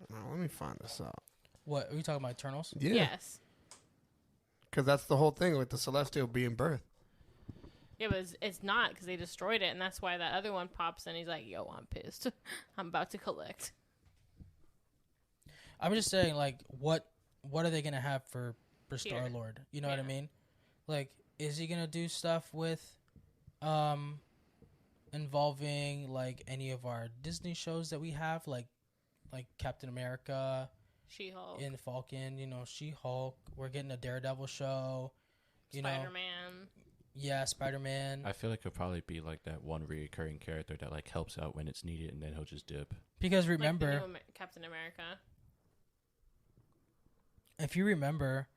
Let me find this out. What are you talking about? Eternals? Yeah. Yes. Because that's the whole thing with the Celestial being birthed. Yeah, but it's not because they destroyed it, and that's why that other one pops in. He's like, yo, I'm pissed. I'm about to collect. I'm just saying, like, what are they gonna have for Star Lord? You know what I mean? Like, is he gonna do stuff with, involving like any of our Disney shows that we have, like Captain America, She-Hulk, and Falcon? You know, She-Hulk. We're getting a Daredevil show. Spider-Man. Yeah, Spider-Man. I feel like he'll probably be like that one recurring character that like helps out when it's needed, and then he'll just dip. Because Like remember, the new Captain America. if you remember,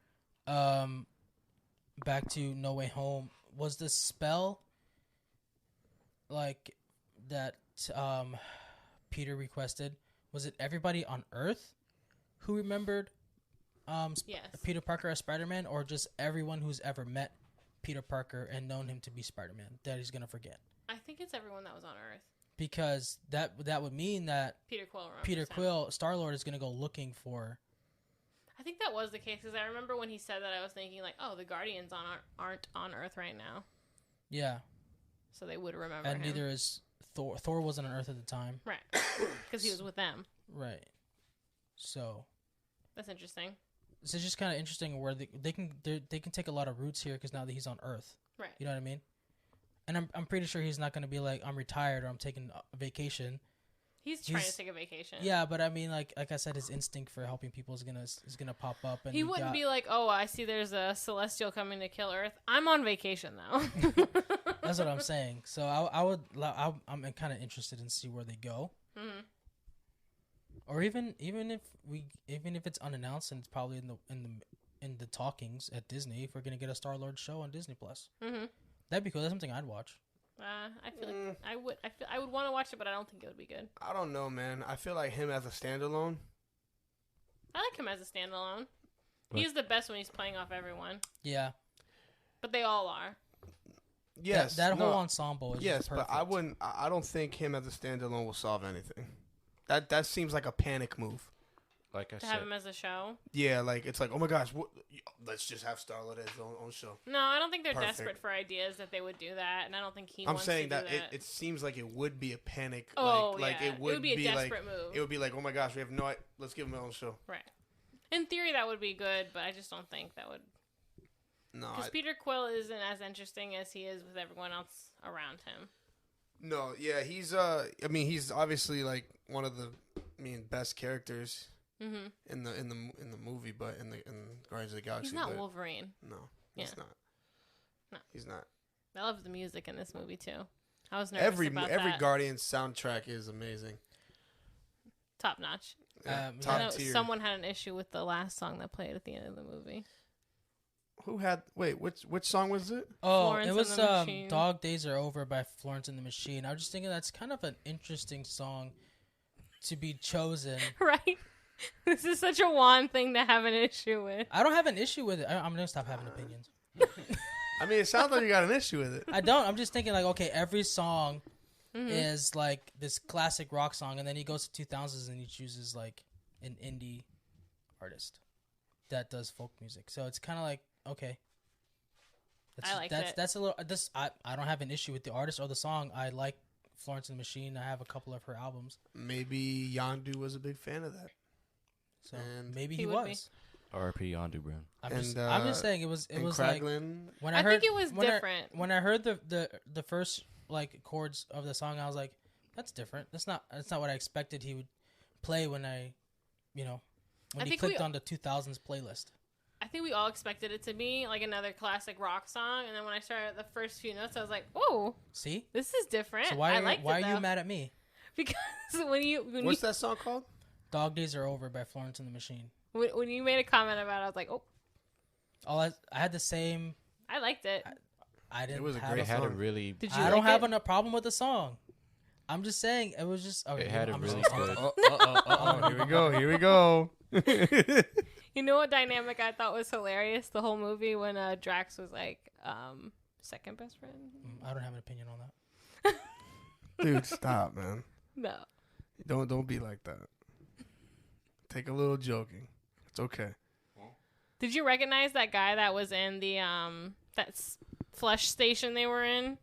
back to No Way Home, was the spell like that Peter requested? Was it everybody on Earth who remembered Yes. Peter Parker as Spider-Man, or just everyone who's ever met Peter Parker and known him to be Spider-Man that he's gonna forget? I think it's everyone that was on Earth. Because that would mean that Peter Quill. Star-Lord, is gonna go looking for. I think that was the case because I remember when he said that, I was thinking like, oh, the Guardians aren't on Earth right now, Yeah, so they would remember and him. neither is Thor. Thor wasn't on Earth at the time. Right, because he was with them. Right. So That's interesting. it's just kind of interesting where they can take a lot of roots here because now that he's on Earth. Right. You know what I mean? And I'm pretty sure he's not going to be like, I'm retired or I'm taking a vacation. He's trying to take a vacation. Yeah, but I mean, like I said, his instinct for helping people is gonna pop up. And He wouldn't be like, oh, I see there's a Celestial coming to kill Earth. I'm on vacation though. That's what I'm saying. So I'm kind of interested in see where they go. Mm-hmm. Or even if it's unannounced and it's probably in the talkings at Disney, if we're gonna get a Star-Lord show on Disney Plus, that'd be cool. That's something I'd watch. I feel like I would want to watch it, but I don't think it would be good. I don't know, man. I feel like him as a standalone. I like him as a standalone. What? He's the best when he's playing off everyone, Yeah. but they all are. Yes, That whole ensemble is yes, just perfect. but I wouldn't. I don't think him as a standalone will solve anything. That seems like a panic move. Like I To said, have him as a show. Yeah, like it's like, oh my gosh, let's just have Star-Lord as his own show. No, I don't think they're Perfect. desperate for ideas that they would do that, and I don't think he I'm wants saying to do that it seems like it would be a panic. Oh, like yeah. it would be a desperate like, move. It would be like, oh my gosh, we have let's give him his own show. Right. In theory, that would be good, but I just don't think that would. No, Because Peter Quill isn't as interesting as he is with everyone else around him. no, yeah, he's he's obviously like one of the best characters in the movie, but in Guardians of the Galaxy, He's not but Wolverine. No, he's Yeah. not. No. He's not. I love the music in this movie too. I was nervous about Every that. Guardians soundtrack is amazing. Top notch. Yeah, Yeah. I top know tier. someone had an issue with the last song that played at the end of the movie. Who had? Wait, which song was it? Oh, Florence it and was the Machine. Dog Days Are Over by Florence and the Machine. I was just thinking that's kind of an interesting song to be chosen. Right? This is such a Juan thing to have an issue with. I don't have an issue with it. I'm going to stop having opinions. I mean, it sounds like you got an issue with it. I don't. I'm just thinking like, okay, every song is like this classic rock song, and then he goes to 2000s and he chooses like an indie artist that does folk music. So it's kind of like, okay. I like it. That's a little. I don't have an issue with the artist or the song. I like Florence and the Machine. I have a couple of her albums. Maybe Yondu was a big fan of that. So And maybe he he would be. was. R.P. Yondu Brown. I'm And, just saying it was like Kraglin. when I I heard think it was different. when I heard the first like chords of the song, I was like, that's different. That's not what I expected he would play when I I he think clicked on the 2000s playlist. I think we all expected it to be like another classic rock song, and then when I started the first few notes, I was like, "Oh, See? this is different." So why I are you mad at me? Because when What's that song called? Dog Days Are Over by Florence and the Machine. when you made a comment about it, I was like, "Oh, I had the same. I liked it." I didn't. It was a have great It had a song. really. Did you I don't like have it? a problem with the song. I'm just saying it was just. Okay, It had a I'm just really gonna good. stop. Here we go. You know what dynamic I thought was hilarious the whole movie when Drax was like second best friend. I don't have an opinion on that. Dude, stop, man. No. Don't be like that. Take a little joking. It's okay. Did you recognize that guy that was in the flesh station they were in?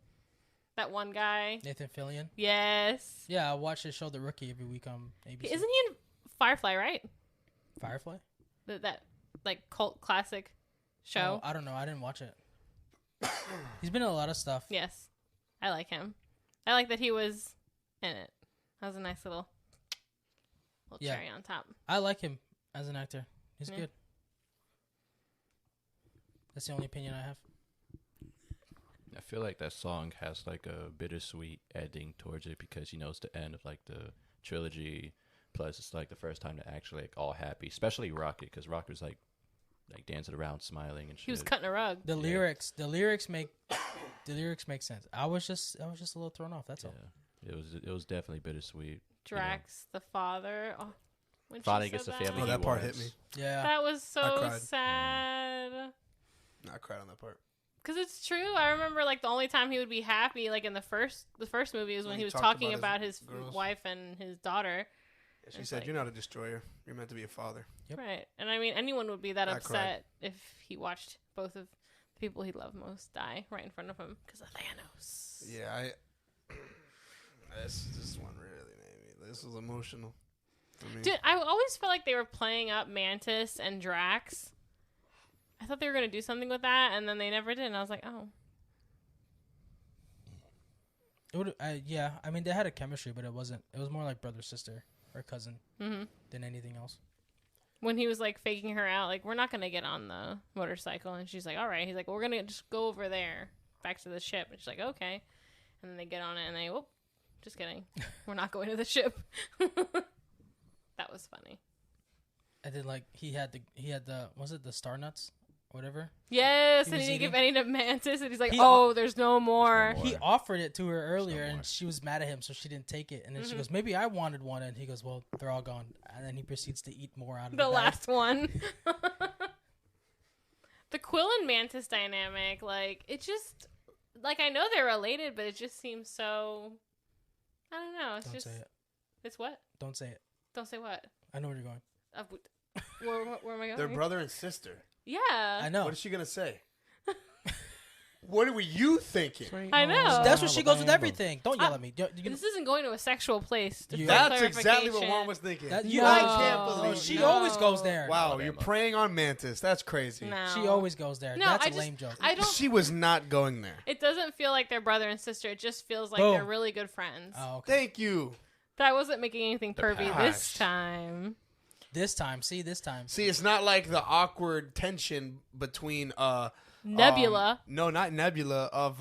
That one guy. Nathan Fillion. Yes. Yeah, I watch his show The Rookie every week on ABC. Isn't he in Firefly, right? Firefly? That like cult classic show. Oh, I don't know. I didn't watch it. He's been in a lot of stuff. Yes. I like him. I like that he was in it. That was a nice little cherry on top. I like him as an actor. He's good. That's the only opinion I have. I feel like that song has like a bittersweet ending towards it because it's the end of like the trilogy. Plus, it's like the first time they're actually like all happy, especially Rocket, because Rocket was like dancing around, smiling and shit. He was cutting a rug. The lyrics make sense. I was just a little thrown off. That's all. It was definitely bittersweet. Drax, the father. Oh, when finally she gets said the family. Oh, that part hit me. Yeah. That was I so cried. sad. I cried on that part. Because it's true. I remember like the only time he would be happy, like in the first movie, was when he was talking about his wife and his daughter. Yeah, she said, "You're not a destroyer. You're meant to be a father." Yep. Right. And I mean, anyone would be that I upset cried. if he watched both of the people he loved most die right in front of him because of Thanos. Yeah, this one really made me. This was emotional for me. Dude, I always felt like they were playing up Mantis and Drax. I thought they were going to do something with that, and then they never did. And I was like, oh. Yeah, I mean, they had a chemistry, but it wasn't. It was more like brother, sister, or cousin than anything else. When he was like faking her out, like, we're not going to get on the motorcycle. And she's like, all right. He's like, well, we're going to just go over there back to the ship. And she's like, okay. And then they get on it and they, whoop, just kidding. We're not going to the ship. That was funny. And then like he had the was it the Star Nuts? Whatever. Yes, He and was he didn't give eating. any to Mantis, and he's like, He there's no more. He offered it to her earlier, more. and she was mad at him, so she didn't take it. And then she goes, "Maybe I wanted one," and he goes, "Well, they're all gone." And then he proceeds to eat more out of The bag. last one. The Quill and Mantis dynamic, like, it just, like, I know they're related, but it just seems so, I don't know. It's Don't just, say it. It's what? Don't say it. Don't say what? I know where you're going. Where am I going? They're brother and sister. Yeah. I know. What is she gonna say? What were you thinking? I know. That's what she goes with everything. Don't yell at me. This isn't going to a sexual place. Just for That's exactly what clarification. Juan was thinking. That- I No. can't believe She you. always goes there. Wow, Alabama. you're preying on Mantis. That's crazy. No. She always goes there. No, That's I a just- lame joke. I don't. She was not going there. It doesn't feel like they're brother and sister. It just feels like Boom. they're really good friends. Oh, okay. Thank you. That wasn't making anything pervy this past. time. This time. See, See, it's not like the awkward tension between Nebula. no, not Nebula of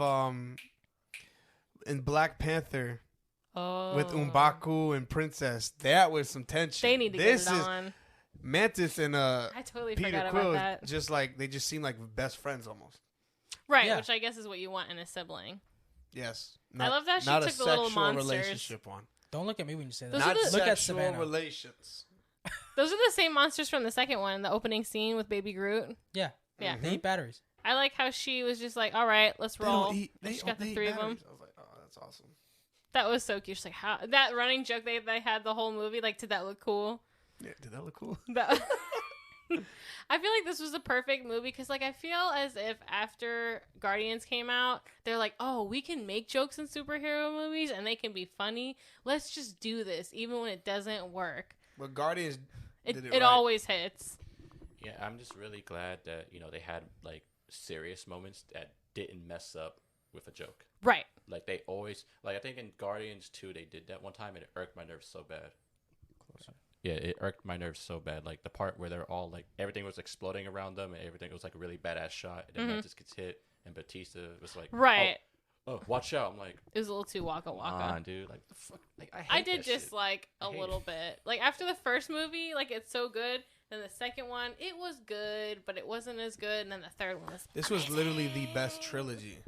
in Black Panther with M'Baku and Princess. That was some tension. They need to This get it is on. Mantis and I totally Peter forgot Quill. about that. Just like they just seem like best friends almost. Right, Yeah. which I guess is what you want in a sibling. Yes. I love that she not took a the little sexual monsters. relationship one. Don't look at me when you say that. Those Not are the- Look at sexual Savannah. relations. Those are the same monsters from the second one, the opening scene with Baby Groot. Yeah. Yeah. They eat batteries. I like how she was just like, all right, let's They roll. don't eat. And They, she got they the eat three of them. batteries. I was like, oh, that's awesome. That was so cute. She's like, how that running joke they had the whole movie, like, did that look cool? Yeah, did that look cool? That I feel like this was a perfect movie because, like, I feel as if after Guardians came out, they're like, oh, we can make jokes in superhero movies and they can be funny. Let's just do this, even when it doesn't work. But Guardians did It right. always hits. Yeah, I'm just really glad that they had like serious moments that didn't mess up with a joke. Right. Like they always I think in Guardians 2 they did that one time and it irked my nerves so bad. Yeah, it irked my nerves so bad. Like the part where they're all like everything was exploding around them and everything was like a really badass shot and then Mantis gets hit and Batista was like, Right. Oh, watch out. I'm like, It was a little too waka come waka. on, dude. Like the fuck. Like I hate I did that shit. dislike a I hate little it. bit. Like after the first movie, like it's so good. Then the second one, it was good, but it wasn't as good. And then the third one was. This was amazing. literally the best trilogy,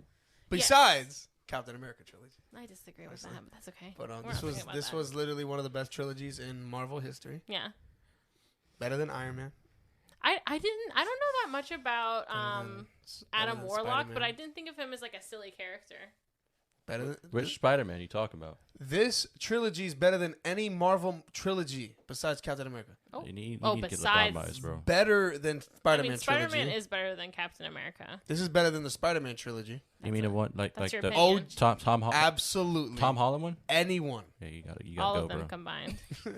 besides Captain America trilogy. I disagree with that, but that's okay. But We're this not was talking about that. literally one of the best trilogies in Marvel history. Yeah. Better than Iron Man. I don't know that much about Better Adam than Warlock, but Spider-Man. I didn't think of him as like a silly character. Better than Which Spider-Man you talking about? this trilogy is better than any Marvel trilogy besides Captain America. Oh, You need oh to get besides, LeBron Myers, bro. Better than Spider-Man Spider-Man trilogy. is better than Captain America. This is better than the Spider-Man trilogy. You mean the one like That's your the opinion. Tom Absolutely. Tom Holland one? Anyone. Yeah, you gotta All go, of them bro. combined.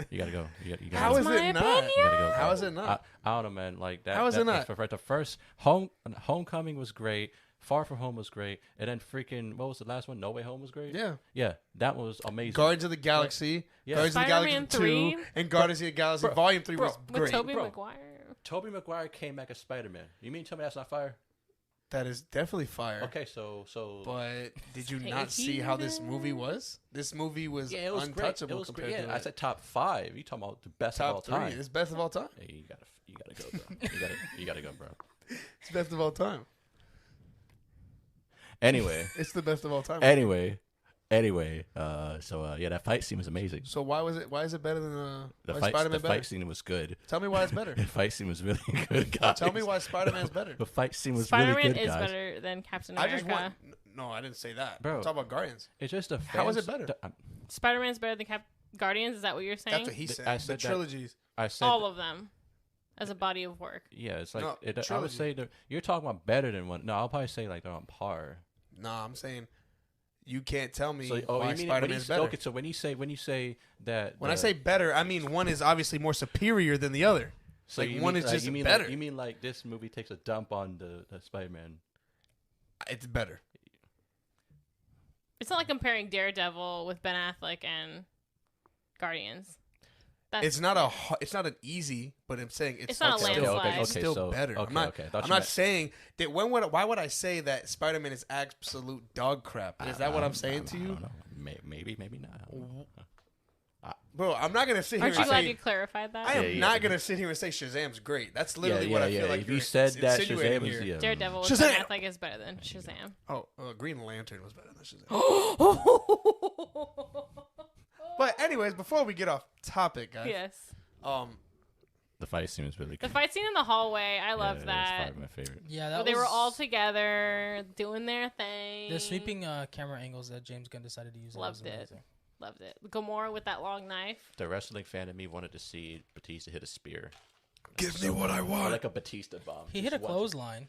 You gotta go. You gotta How go. is it not? opinion. You gotta go, bro. How is it not? I don't know, man. Like that. How is it not? For the first Homecoming was great. Far From Home was great, and then freaking what was the last one? No Way Home was great. Yeah. That one was amazing. Guardians of the Galaxy, Yeah. Guardians of the Galaxy Spider-Man 2, 3. and Guardians of the Galaxy Volume 3 was With great. Tobey Bro. Maguire. Tobey Maguire came back as Spider-Man. You mean tell me that's not fire? That is definitely fire. Okay, so But did you Hey, not see how this movie was? This movie was yeah, it was untouchable great. It was compared great. to Yeah, I said top 5. You talking about the best of all top 3. time? It's best of all time. Hey, you gotta go, bro. you gotta go, bro. It's best of all time. Anyway, It's the best of all time. anyway, so yeah, that fight scene was amazing. So why is it better than The why is fight, Spider-Man the better? fight scene was good. Tell me why it's better. The fight scene was really good, guys. Tell me why Spider-Man's better. The fight scene was Spider-Man really good, is guys. better than Captain I America. just want no, I didn't say that. Bro. I'm talking about Guardians. It's just a. How is it better? Spider-Man's better than Guardians. Is that what you're saying? That's what he said. I The said that- trilogies. I said All of them, as a body of work. yeah. It's like No, I would trilogy. say that you're talking about better than one. No, I'll probably say like they're on par. Nah, I'm saying you can't tell me So why you mean when Spider-Man's better. okay? So when you say that When I say better, I mean one is obviously more superior than the other. so like you one mean, is just you mean better. Like, you mean like this movie takes a dump on the Spider-Man? It's better. It's not like comparing Daredevil with Ben Affleck and Guardians. That's It's not an easy, but I'm saying it's not a still, landslide. it's still so- better. okay, I'm not, okay. I thought I'm you not meant- saying that why would I say that Spider-Man is absolute dog crap? Is that what I'm saying to I you? don't know. Maybe not. Bro, I'm not going to sit here Aren't you and glad say you clarified that? I am Yeah, not yeah. going to sit here and say Shazam's great. That's literally what I feel like If you're you said that insinuating Shazam here. was yeah. Daredevil with Shazam! Ben Affleck is better than Shazam. Oh, Green Lantern was better than Shazam. But anyways, before we get off topic, guys. Yes. The fight scene was really The good. fight scene in the hallway, I loved It's that. probably my favorite. Yeah, Where that they was were all together doing their thing. the sweeping camera angles that James Gunn decided to use. Loved was it. amazing. Loved it. Gamora with that long knife. The wrestling fan in me wanted to see Batista hit a spear. Give me what I Or want. like a Batista bomb. He hit a Just watch it. clothesline.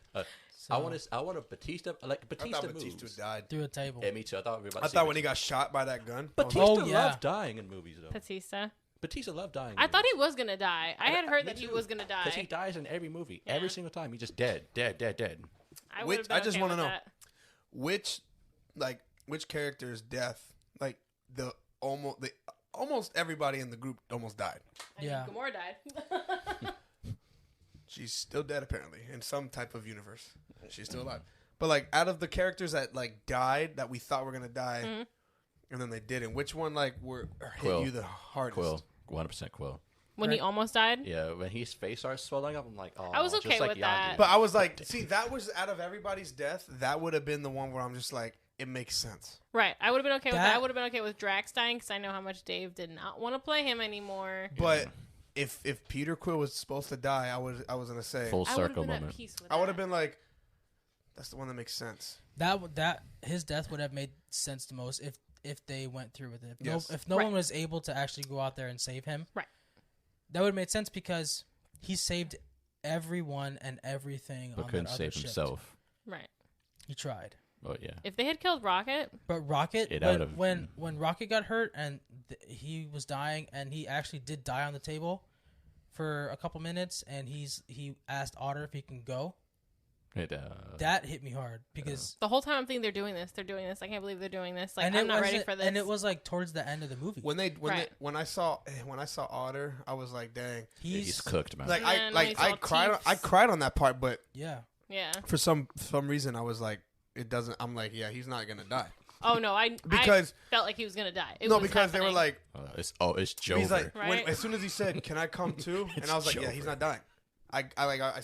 I want a Batista like I Batista thought moves. Batista died. through a table. Yeah, me too. I thought we were about I to see thought when he Batista. got shot by that gun. I was Batista Oh, yeah. loved dying in movies though. Batista. Batista loved dying. I thought he was gonna die. I had heard Me that he too. was gonna die. Because he dies in every movie. Yeah. Every single time. He just dead. I Which- would've been I just okay wanna with know. that. which character's death, like almost everybody in the group almost died. I mean, Yeah. Gamora died. She's still dead apparently in some type of universe. She's still alive. But like out of the characters that like died that we thought were gonna die, Mhm. and then they didn't, which one like hit Quill. you the hardest? Quill. 100% Quill. When he almost died. Yeah, when his face starts swelling up, I'm like, oh. I was just okay like with Yondu. that. But I was like, see, that was out of everybody's death. That would have been the one where I'm just like, it makes sense. Right. I would have been okay with That- that. I would have been okay with Drax dying because I know how much Dave did not want to play him anymore. But if Peter Quill was supposed to die, I was gonna say Full I would have circle been at moment. peace with I would that. have been like, that's the one that makes sense. That his death would have made sense the most if they went through with it. Yes. If no Right. one was able to actually go out there and save him, Right. that would have made sense because he saved everyone and everything But on couldn't that other save ship. himself. Right. He tried. Oh, yeah. If they had killed Rocket, But Rocket, It when, would've- when Rocket got hurt and he was dying, and he actually did die on the table for a couple minutes, and he asked Otter if he can go. That hit me hard because the whole time I'm thinking they're doing this. They're doing this. I can't believe they're doing this. Like, and I'm it not ready wasn't- for this. And it was like towards the end of the movie. When Right. when I saw Otter, I was like, dang. He's cooked, man. Like And then when he I saw cried. I teeth. cried on that part, but yeah. yeah. for some reason, I was like, it doesn't. I'm like, yeah, he's not gonna die Oh no, I because felt like he was gonna die. It no, was because they were happening. like, It's Jover. he's like, Right? as soon as he said, "Can I come too?" and I was like, yeah, he's not dying.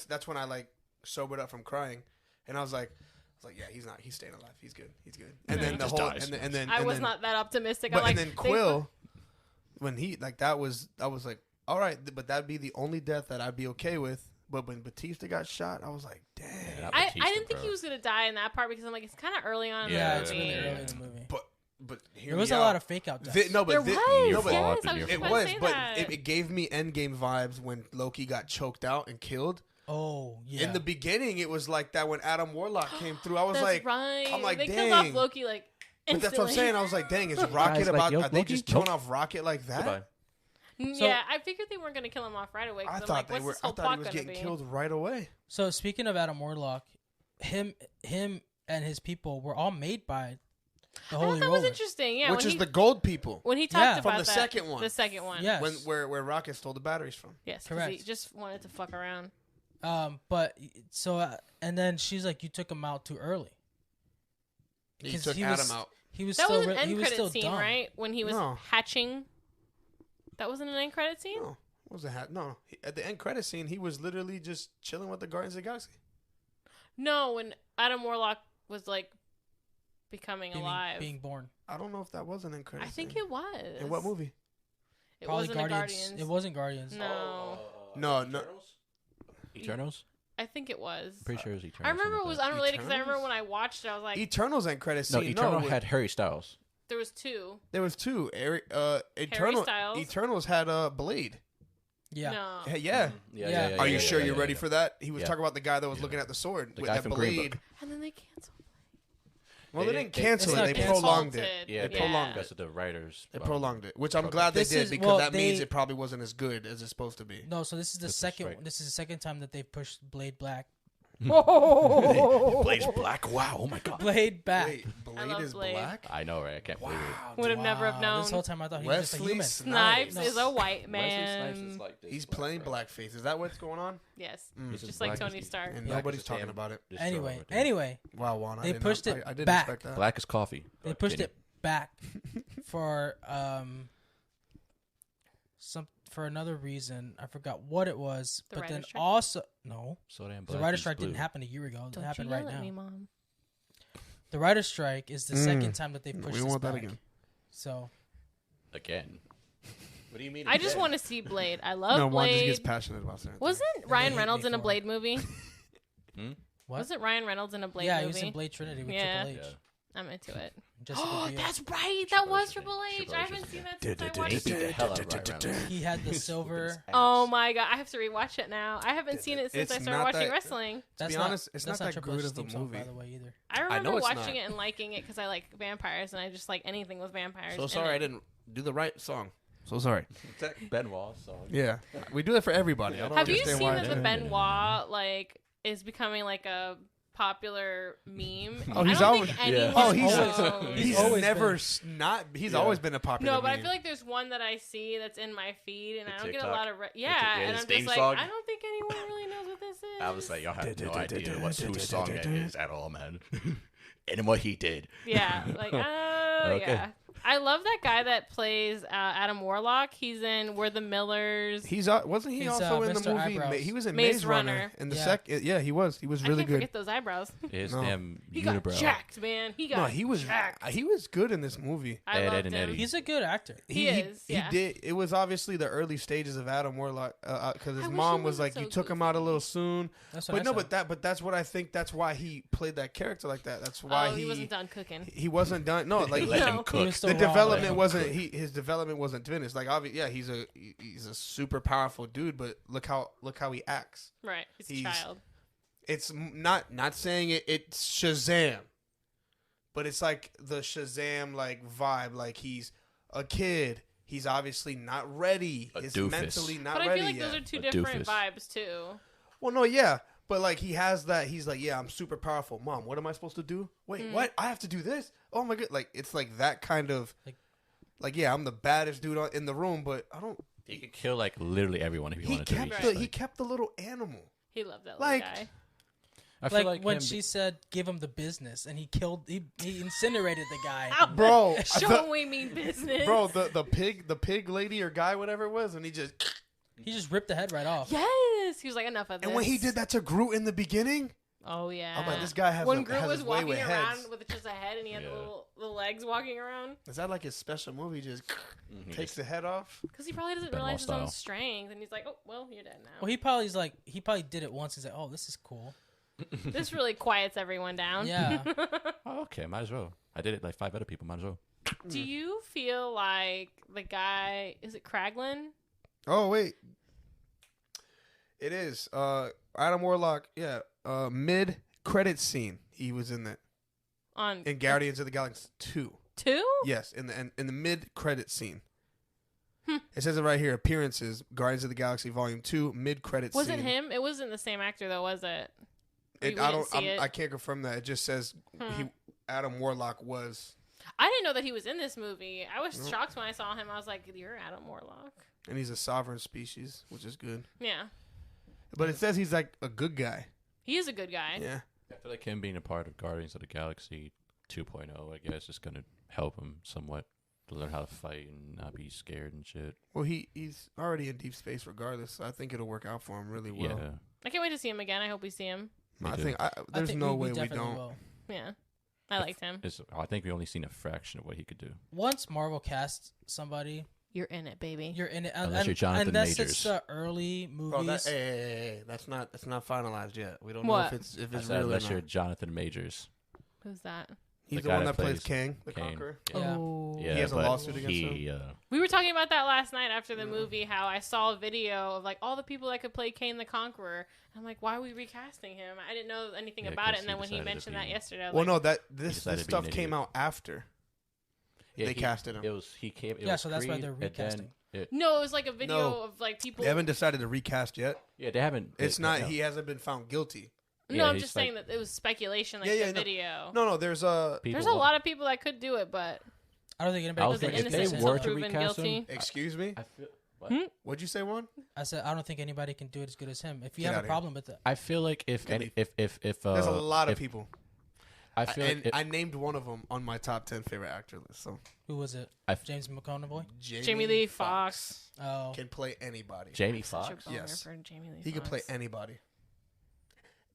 That's when I like sobered up from crying, and I was like, yeah, he's not. He's staying alive. He's good. He's good. And Yeah. then He the just whole, dies. and then I and was then, not that optimistic. But I'm like, and then Quill, when he like that was, I was like, all right, but that'd be the only death that I'd be okay with. But when Batista got shot, I was like, damn. Yeah, I Batista, didn't think bro. he was gonna die in that part because I'm like, it's kind of early on. Yeah, in it's the really movie. early in the movie. But but there was a lot of fake out deaths. No, but There was. no, but Yes, I was it just about was, to say but that. it gave me Endgame vibes when Loki got choked out and killed. Oh yeah. In the beginning, it was like that when Adam Warlock came through. I was That's like, right. I'm like, they dang. killed off Loki like But instantly. that's what I'm saying. I was like, dang, is Rocket Guys, about? yo, Are they Loki? just killing Nope. off Rocket like that? Goodbye. Yeah, I figured they weren't going to kill him off right away. I I'm thought like, they what's were. this I whole thought he plot was gonna getting be? killed right away. So speaking of Adam Warlock, him and his people were all made by the I Holy thought that was Roller. interesting. Yeah, Which when is he, the gold people. when he talked Yeah. about From the that, second one. The second one. Yes. Where Rocket stole the batteries from. Yes, 'cause he Correct. just wanted to fuck around. But so and then she's like, you took him out too early. He 'Cause took he Adam was- out. He was That still was an he end was credit still scene, dumb. right? When he was No. hatching. That wasn't an end credit scene? No, what was the hat? No, at the end credit scene, he was literally just chilling with the Guardians of the Galaxy. No, when Adam Warlock was like becoming alive. being born. I don't know if that was an end credit. I think scene. it was. In what movie? It Probably wasn't a Guardians. Guardians. It wasn't Guardians. No. No. Eternals? I think it was. Pretty sure it was Eternals. I remember it something was like that. unrelated because I remember Eternals? when I watched it, I was like, Eternals end credit No, scene. Eternal wait, had Harry Styles. there was two. There was two. Styles. Eternals had Blade. Yeah. No. Hey, yeah. Yeah. Are you yeah, sure yeah, you're yeah, ready yeah. for that? He was Yeah. talking about the guy that was Yeah. looking at the sword The with guy that from Green blade. Book. And then they canceled. Well, they They didn't didn't- cancel It's it. not They canceled. prolonged it. Halted. Yeah, They prolonged because of the writers. They prolonged it, which I'm Okay. glad they This did is- because well, that means they- it probably wasn't as good as it's supposed to be. No, so this is the That's a second. strike. This is the second time that they've pushed Blade Black. Blade's black. Wow. Oh my god. Blade back. Wait, Blade love is Blade. black? I know, right? I can't believe it. Would have never have known. This whole time I thought he was just a Wesley human. Snipes Snipes. is a white Wesley Snipes man. is like this He's black, playing bro. blackface. Is that what's going on? Yes. He's Just as like black as Tony he- Stark. And Black nobody's as talking him. about it. Just throw Anyway, it right there. anyway, Wow, Juan. They pushed it I didn't back. expect that. Black as coffee. they pushed it back for for another reason. I forgot what it was, The but writer's then strike? also no, So damn the black. writer's he's strike didn't blue. happen a year ago. It Don't happened you right yell at now. me, Mom. The writer's strike is the second time that they We pushed don't this want that back. again. So Again. What do you mean? I just want to see Blade. I love No, Juan just Blade. gets passionate about certain Wasn't they Ryan hate Reynolds me in a for Blade movie? what? Wasn't Ryan Reynolds in a Blade yeah, movie? he was in Blade Trinity with Yeah. Triple H. I'm into it. Jessica Oh, Biel. that's right. That Triple was H, Triple H. Triple I H haven't was seen in that since I watched He beat the it. hell out of Ryan Reynolds. He had the Whooping silver. his ass. Oh my god, I have to rewatch it now. I haven't seen it since It's I started not watching that- wrestling. That's be not, honest, it's that's not that Triple good H's of a theme song, movie. by the way, either. I remember know it's watching not. it and liking it because I like vampires and I just like anything with vampires. So in sorry it. I didn't do the right song. So sorry. Is that Benoit song? Yeah, we do that for everybody. I don't Have you understand seen why. that the Yeah. Benoit like is becoming like a popular meme? Oh, he's I don't always- think Yeah. anyone Oh, he's knows. he's always never been. not. He's Yeah. always been a popular. No, but I meme. feel like there's one that I see that's in my feed, and The I don't get a TikTok? lot of yeah, and his I'm theme just like, song? I don't think anyone really knows what this is. I was like, y'all have no idea what whose song that is at all, man. And what he did. Yeah, like, Okay. yeah. I love that guy that plays Adam Warlock. He's in We're the Millers. He's wasn't he He's, also in the Mr. movie? Eyebrows. He was in Maze Maze Runner Runner. in the Yeah. second. Yeah, he was. He was I really can't good. forget those eyebrows. His No. damn He got unibrow. jacked, man. He got No, he was. jacked. He was good in this movie. I Ed, Ed, loved and him. Eddie. He's a good actor. He is, yeah. He did. It was obviously the early stages of Adam Warlock because I his wish mom he was like, wasn't "You so took him out a goofy." little soon." That's what But I no, said. but that's what I think. That's why he played that character like that. That's why Oh, he wasn't done cooking. He wasn't done. No, like Let No. him He cook. was still the raw, development like- wasn't his development wasn't finished. Like obviously, yeah, he's a super powerful dude, but look how he acts. Right. He's a He's- child. It's not saying it's Shazam, but it's like the Shazam like vibe. Like he's a kid. He's obviously not ready. A He's doofus. mentally not But I ready feel like yet. those are two A different doofus. vibes, too. Well, no, yeah, but like he has that. He's like, yeah, I'm super powerful. Mom, what am I supposed to do? Wait, what? I have to do this? Oh my god! Like it's like that kind of like yeah, I'm the baddest dude in the room, but I don't. He could kill like literally everyone if he He wanted to. kept He's the just he like- kept the little animal. He loved that Like- little guy. I feel Like, like when him she said, "Give him the business," and he incinerated the guy. Bro, Show him we mean business. bro, the pig lady or guy, whatever it was, and he just. He just ripped the head right off. Yes. He was like, enough of this. And when he did that to Groot in the beginning, Oh, yeah. I'm like, this guy has when a, Groot has was his way walking with around heads. with just a head and he had Yeah. the legs walking around. Is that like his special move? He just Mhm. takes the head off. Because he probably doesn't Benoit realize his own style. strength. And he's like, oh, well, you're dead now. Well, he probably did it once and said, "Oh, this is cool." This really quiets everyone down. Yeah. Oh, okay, might as well. I did it like 5 other people. Might as well. Do you feel like the guy, is it Kraglin? Oh wait, it is. Adam Warlock. Yeah. Mid credit scene, he was in that in Guardians of the Galaxy 2. 2? Yes, in the mid credit scene. It says it right here. Appearances: Guardians of the Galaxy Volume 2 mid credit scene. Was it him? It wasn't the same actor though, was it? I can't confirm that. It just says Adam Warlock was. I didn't know that he was in this movie. I was shocked when I saw him. I was like, "You're Adam Warlock." And he's a sovereign species, which is good. Yeah. But it says he's like a good guy. He is a good guy. Yeah. I feel like him being a part of Guardians of the Galaxy 2.0, I guess, is gonna help him somewhat to learn how to fight and not be scared and shit. Well, he's already in deep space regardless. So I think it'll work out for him really well. Yeah. I can't wait to see him again. I hope we see him. Me too. There's no way we definitely don't. will. Yeah. I liked him. I think we only seen a fraction of what he could do. Once Marvel casts somebody, You're in it, baby. you're in it. Unless you're Jonathan unless Majors. it's the early movies. Hey, that's not finalized yet. We don't What? know if it's I said real or unless you're not. Jonathan Majors. Who's that? He's the the guy one that that plays plays Kang, the Kang. Conqueror. Yeah. Oh. Yeah, He has a but lawsuit against him. We were talking about that last night after the movie, how I saw a video of like all the people that could play Kane the Conqueror. I'm like, why are we recasting him? I didn't know anything Yeah, about it. 'cause And then he when he decided to mentioned that be- yesterday, I was Well, like, no, this decided to be stuff an came idiot. out after they casted him. It was he came. It Yeah, was so that's why Creed, they're and then recasting. no, it was like a video No. of like people. They haven't decided to recast yet. Yeah, they haven't. It's not. He hasn't been found guilty. No, Yeah, I'm he's just saying like- that it was speculation, like Yeah, yeah, the no. video. No, there's a. People There's a want- lot of people that could do it, but I don't think I anybody. was was it thinking if they innocent were until to proven recast him, guilty? Excuse me. I feel. What? What'd you say, Juan? I said I don't think anybody can do it as good as him. If you Get have outta a here. problem with it, I feel like if There's a lot of if- people. I feel And like I named one of them on my top 10 favorite actor list. So who was it? I- James McConaughey. Jamie Lee Fox. Oh, can play anybody. Jamie Such a Foxx. boner Yes. for Jamie Lee He could play Foxx. anybody.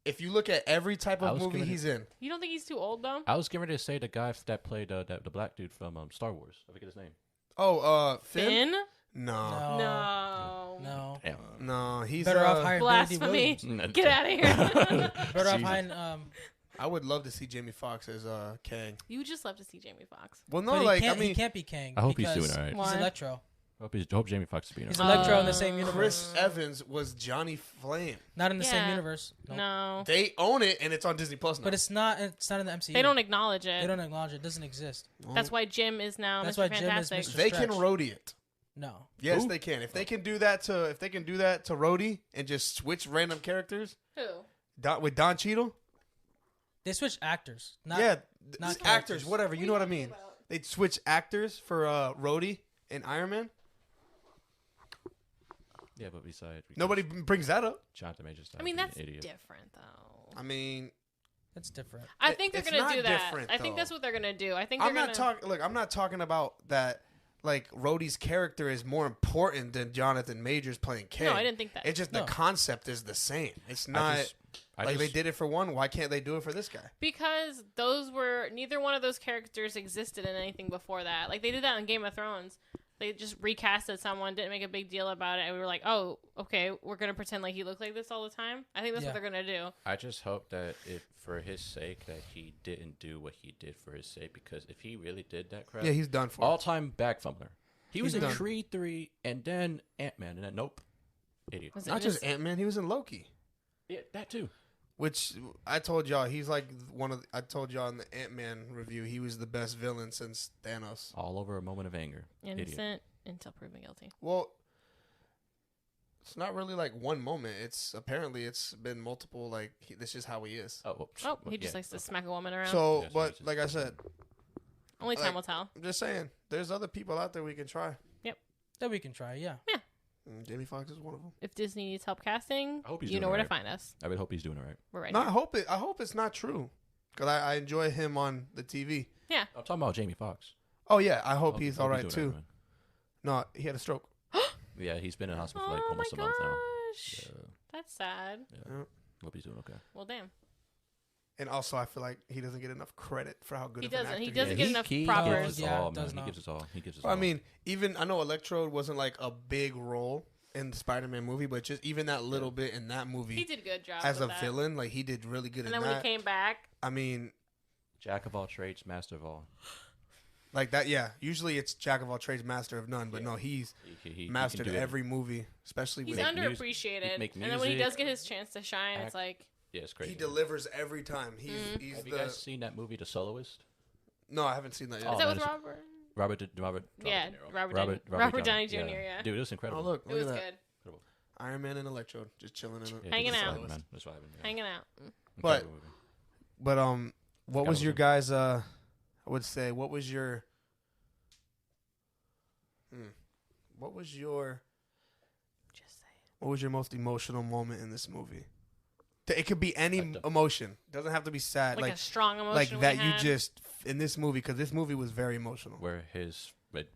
If you look at every type I of was movie giving it- he's in, You don't think he's too old though? I was getting ready to say the guy that played the black dude from Star Wars. I forget his name. Finn? Finn? No, No. no. Damn. no, he's Better off hiring Brady Blasphemy. Williams. Get out of here. Better off Jesus. hiring. I would love to see Jamie Foxx as Kang. You would just love to see Jamie Foxx. Well, no, but like he can't, I mean, he can't be Kang. I hope he's because doing all right. Why? He's Electro. Hope Jamie Foxx is being He's all right. Electro in the same universe. Chris Evans was Johnny Flame. Not in the same Yeah. universe. Nope. No. They own it, and it's on Disney Plus now. But it's not. It's not in the MCU. They don't acknowledge They it. don't acknowledge it. It doesn't exist. That's why Jim is now That's Mr. why Jim is Fantastic. Mr. They can Stretch. roadie it. No. Yes, Who? they can. If they can do that to Rhodey and just switch random characters Who? with Don Cheadle. They switch actors. Not, Yeah, not actors, characters. whatever. You know what I mean. They'd switch actors for Rhodey and Iron Man. Yeah, but besides, Nobody brings that up. Jonathan Majors. I mean, that's an idiot. different though. I mean, That's different. I think they're it's gonna not do that. different, I think though. that's what they're gonna do. I think they're I'm not gonna. talking. Look, I'm not talking about that. Like Rhodey's character is more important than Jonathan Majors playing Kang. No, I didn't think that. It's just No. the concept is the same. It's not I they did it for one. Why can't they do it for this guy? Because neither one of those characters existed in anything before that. Like they did that in Game of Thrones. They just recasted someone, didn't make a big deal about it, and we were like, "Oh, okay, we're gonna pretend like he looked like this all the time." I think that's what Yeah. they're gonna do. I just hope that if for his sake that he didn't do what he did for his sake, because if he really did that crap, Yeah, he's done for. all-time back fumbler. He was He's in done. Creed 3 and then Ant-Man and then nope. Idiot. Was it Not just Ant Man. He was in Loki, Yeah, that too. which I told y'all he's like one of. I told y'all in the Ant Man review he was the best villain since Thanos. All over a moment of anger. Idiot. innocent until proven guilty. Well, it's not really like one moment. It's apparently it's been multiple. Like this is how he is. Oh, well, Oh, he yeah, just likes to okay. smack a woman around. So, Yes, but yes, yes. like I said, Only time like- will tell. I'm just saying, there's other people out there we can try. That we can try. Yeah. And Jamie Foxx is one of them. If Disney needs help casting, I hope he's you doing know where to alright. find us. I would hope he's doing all right. We're right No, here. I hope it's not true, because I enjoy him on the TV. Yeah. I'm talking about Jamie Foxx. Oh yeah, I hope he's all right doing too. all right, No, he had a stroke. man. Yeah, he's been in hospital for like Oh my almost a month now. gosh. Yeah, That's sad. Yeah. hope he's doing okay. Well, damn. And also, I feel like he doesn't get enough credit for how good He of an doesn't. actor He doesn't is. get enough he propers. gives us Yeah, all, does man. not. He gives us all. He gives us Well, all. I mean, even I know Electrode wasn't like a big role in the Spider-Man movie, but just even that little bit in that movie He did a good job as a with that. villain, like he did really good And in then when that. he came back, I mean, Jack of all trades, master of all. Like that, yeah. Usually it's jack of all trades, master of none. But no, he's mastered every movie, especially he's with underappreciated. And then when he does get his chance to shine, it's like it's crazy. He delivers every time. He's Have you guys seen that movie, The Soloist? No, I haven't seen that yet. Is that with Robert? Robert Downey Jr. Yeah, dude, it was incredible. Oh look, it was at good. that. Iron Man and Electro just chilling in it, hanging out, man. That's what happened. Hanging out. But what was your guys? I would say, what was your Just say it. What was your most emotional moment in this movie? It could be any emotion. It doesn't have to be sad. Like a strong emotion. Like that you just in this movie, because this movie was very emotional. Where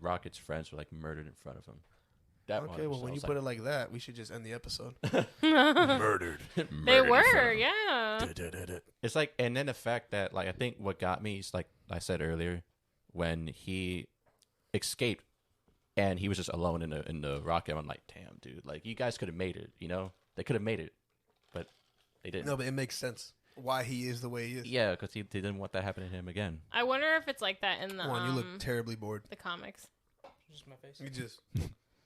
Rocket's friends were like murdered in front of him. That okay, well when you put it like that, we should just end the episode. Murdered. They were, yeah. It's like, and then the fact that like I think what got me is like I said earlier, when he escaped and he was just alone in the rocket. I'm like, damn, dude, like you guys could have made it. You know, they could have made it, but they didn't. No, but it makes sense why he is the way he is. Yeah, because he didn't want that happening to him again. I wonder if it's like that in the. You look terribly bored. The comics. Just my face. You just.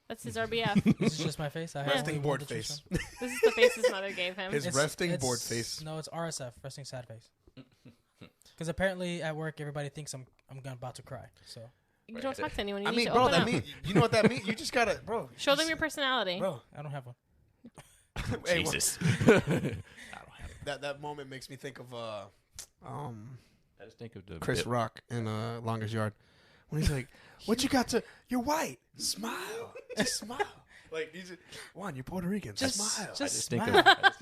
That's his RBF. This is just my face. I resting bored face. This is the face his mother gave him. His resting bored face. No, it's RSF, resting sad face. Because apparently at work everybody thinks I'm about to cry. So you don't talk to anyone. You I need mean, to bro, open that up. mean you know what that means? You just gotta, bro. Show them your personality. Bro, I don't have one. Hey, Jesus. I don't have that moment makes me think of I just think of the Chris Rock in Longest Yard when he's like, "What you got to? You're white. Smile. Just smile." Like he's Juan, you're Puerto Rican. Just smile. I just think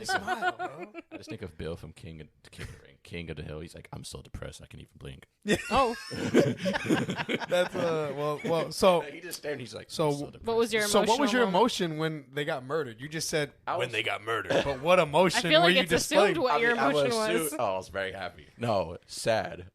Smile, bro. I just think of Bill from King of the Ring, King of the Hill. He's like, I'm so depressed I can even blink. Oh. That's well. So he just stared. And he's like, so what was your so emotional what was your moment? emotion when they got murdered? You just said when they got murdered, but what I emotion feel were like you it's displaying? assumed what your emotion was. I was very happy. No, sad.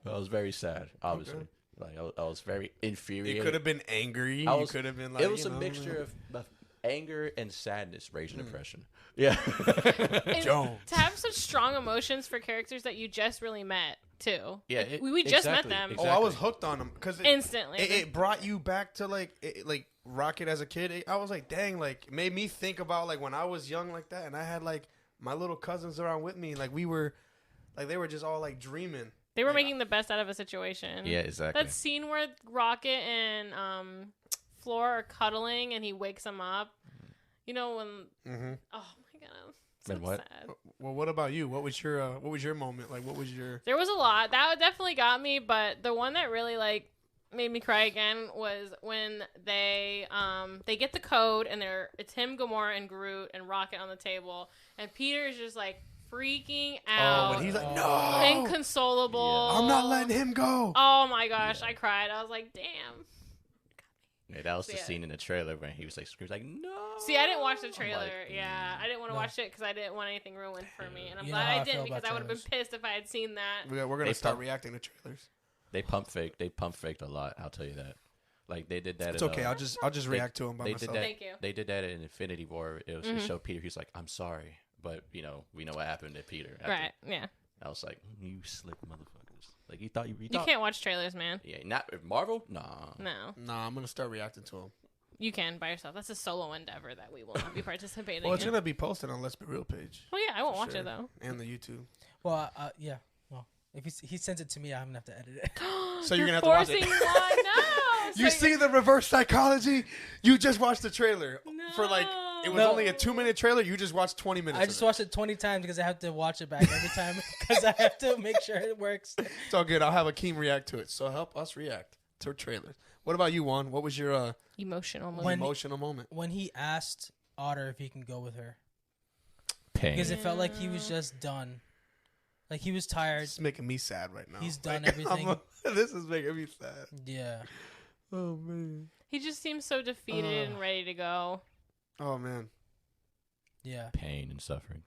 I was very sad. Obviously, like I was very infuriated. You could have been angry. You could have been like. It was a mixture of anger and sadness, rage and depression. Yeah. To have such strong emotions for characters that you just really met too. Yeah, like, we just met them. Exactly. Oh, I was hooked on them because instantly. It brought you back to like Rocket as a kid. I was like, dang, like it made me think about like when I was young like that, and I had like my little cousins around with me. Like we were, like they were just all like dreaming. They were making the best out of a situation. Yeah, exactly. That scene where Rocket and Floor are cuddling and he wakes him up. You know when? Mm-hmm. Oh my god, I'm so what? sad. Well, what about you? What was your moment? Like, what was your? There was a lot that definitely got me, but the one that really like made me cry again was when they get the code and it's him, Gamora, and Groot and Rocket on the table, and Peter is just like freaking out. Oh, when he's like, no, inconsolable. I'm not letting him go. Oh my gosh, I cried. I was like, damn. Yeah, that was the scene in the trailer when he was like screaming like, no. See, I didn't watch the trailer. I didn't want to watch it because I didn't want anything ruined for me, and I'm glad I didn't because I would have been pissed if I had seen that. We're gonna start reacting to trailers. They pump faked a lot. I'll tell you that. Like they did that. It's okay. I'll just react to them by myself. Thank you. They did that in Infinity War. It was to show Peter. He's like, I'm sorry, but we know what happened to Peter. Right. Yeah. I was like, you slick motherfuckers. Like you thought. You can't watch trailers, man. Yeah, not Marvel. Nah. No. Nah, I'm gonna start reacting to them. You can by yourself. That's a solo endeavor that we will not be participating Well, it's in. gonna be posted on Let's Be Real page. Well, yeah, I won't watch it though. And the YouTube. Well, yeah. Well, if he sends it to me, I'm gonna have to edit it. So you're gonna have to watch it. Forcing one, no. You see the reverse psychology? You just watched the trailer for like it was only a 2-minute trailer. You just watched 20 minutes. I just watched it 20 times because I have to watch it back every time because I have to make sure it works. It's all good. I'll have Akim react to it. So help us react to trailers. What about you, Juan? What was your emotional moment? Emotional moment when he asked Otter if he can go with her? Pain. Because it felt like he was just done. Like he was tired. It's making me sad right now. He's done everything. This is making me sad. Yeah. Oh man. He just seems so defeated and ready to go. Oh man. Yeah. Pain and suffering.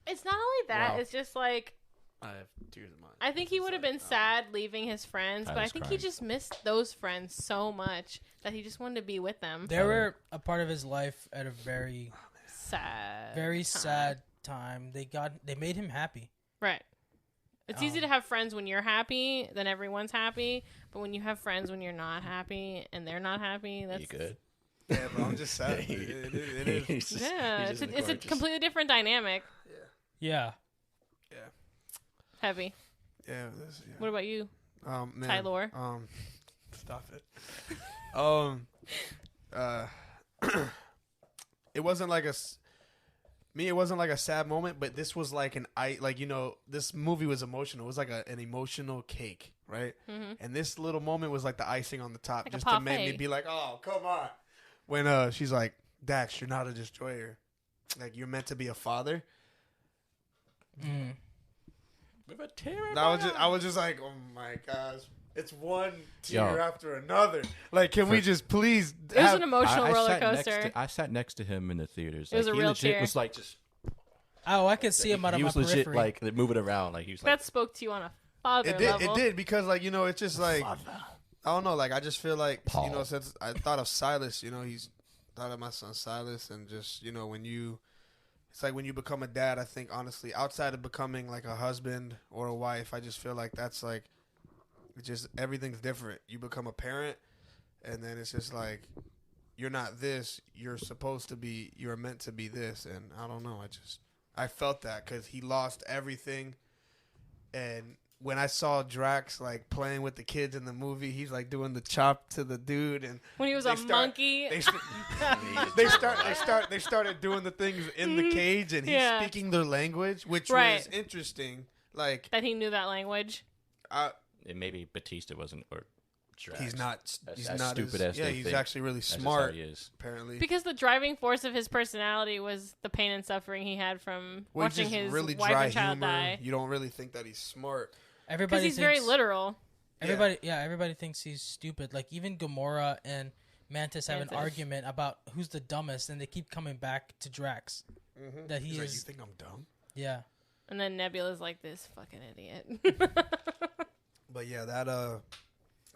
It's not only that. Wow. It's just like I have tears in my eyes. I think he would have been sad leaving his friends, but I think he just missed those friends so much that he just wanted to be with them. They were a part of his life at a very sad time. They made him happy. Right. It's easy to have friends when you're happy, then everyone's happy. But when you have friends when you're not happy and they're not happy, that's... You good? Yeah, but I'm just sad. It is. It's a completely different dynamic. Yeah. Heavy. Yeah. What about you, Man, Tyler? Stop it. It wasn't like it wasn't like a sad moment, but this was like this movie was emotional. It was like an emotional cake, right? Mm-hmm. And this little moment was like the icing on the top, Like just to make me be like, oh, come on. When she's like, Dax, you're not a destroyer. Like, you're meant to be a father. Mm. With a tear in I my was just like, oh my gosh. It's one tear Yo. after another. Like, can we just please? It was an emotional roller coaster. I sat next to him in the theaters. It was a real legit tear. Was like just. Oh, I could see him out of He my was legit periphery. like moving around. Like he was like. That spoke to you on a father It did. level. It did because it's just like Father. I don't know. Like I just feel like Paul. since I thought of Silas, he's thought of my son Silas, and just when it's like when you become a dad. I think honestly, outside of becoming like a husband or a wife, I just feel like that's like it's just everything's different. You become a parent, and then it's just like you're not this. You're supposed to be. You're meant to be this, and I don't know. I felt that because he lost everything, and when I saw Drax like playing with the kids in the movie, he's like doing the chop to the dude, and When he was a monkey. They started doing the things in the cage, and he's speaking their language, which was interesting. Like that he knew that language. And maybe Batista wasn't, or Drax. He's not. He's as not stupid as they he's think. actually really That's just smart. how he is. Apparently, Because the driving force of his personality was the pain and suffering he had from watching he's his really wife dry and child humor. die. You don't really think that he's smart. Because Everybody he's very thinks- literal. Everybody thinks he's stupid. Like even Gamora and Mantis have an argument about who's the dumbest, and they keep coming back to Drax. Mm-hmm. That he He's is. like, you think I'm dumb? Yeah. And then Nebula's like, this fucking idiot. But yeah, that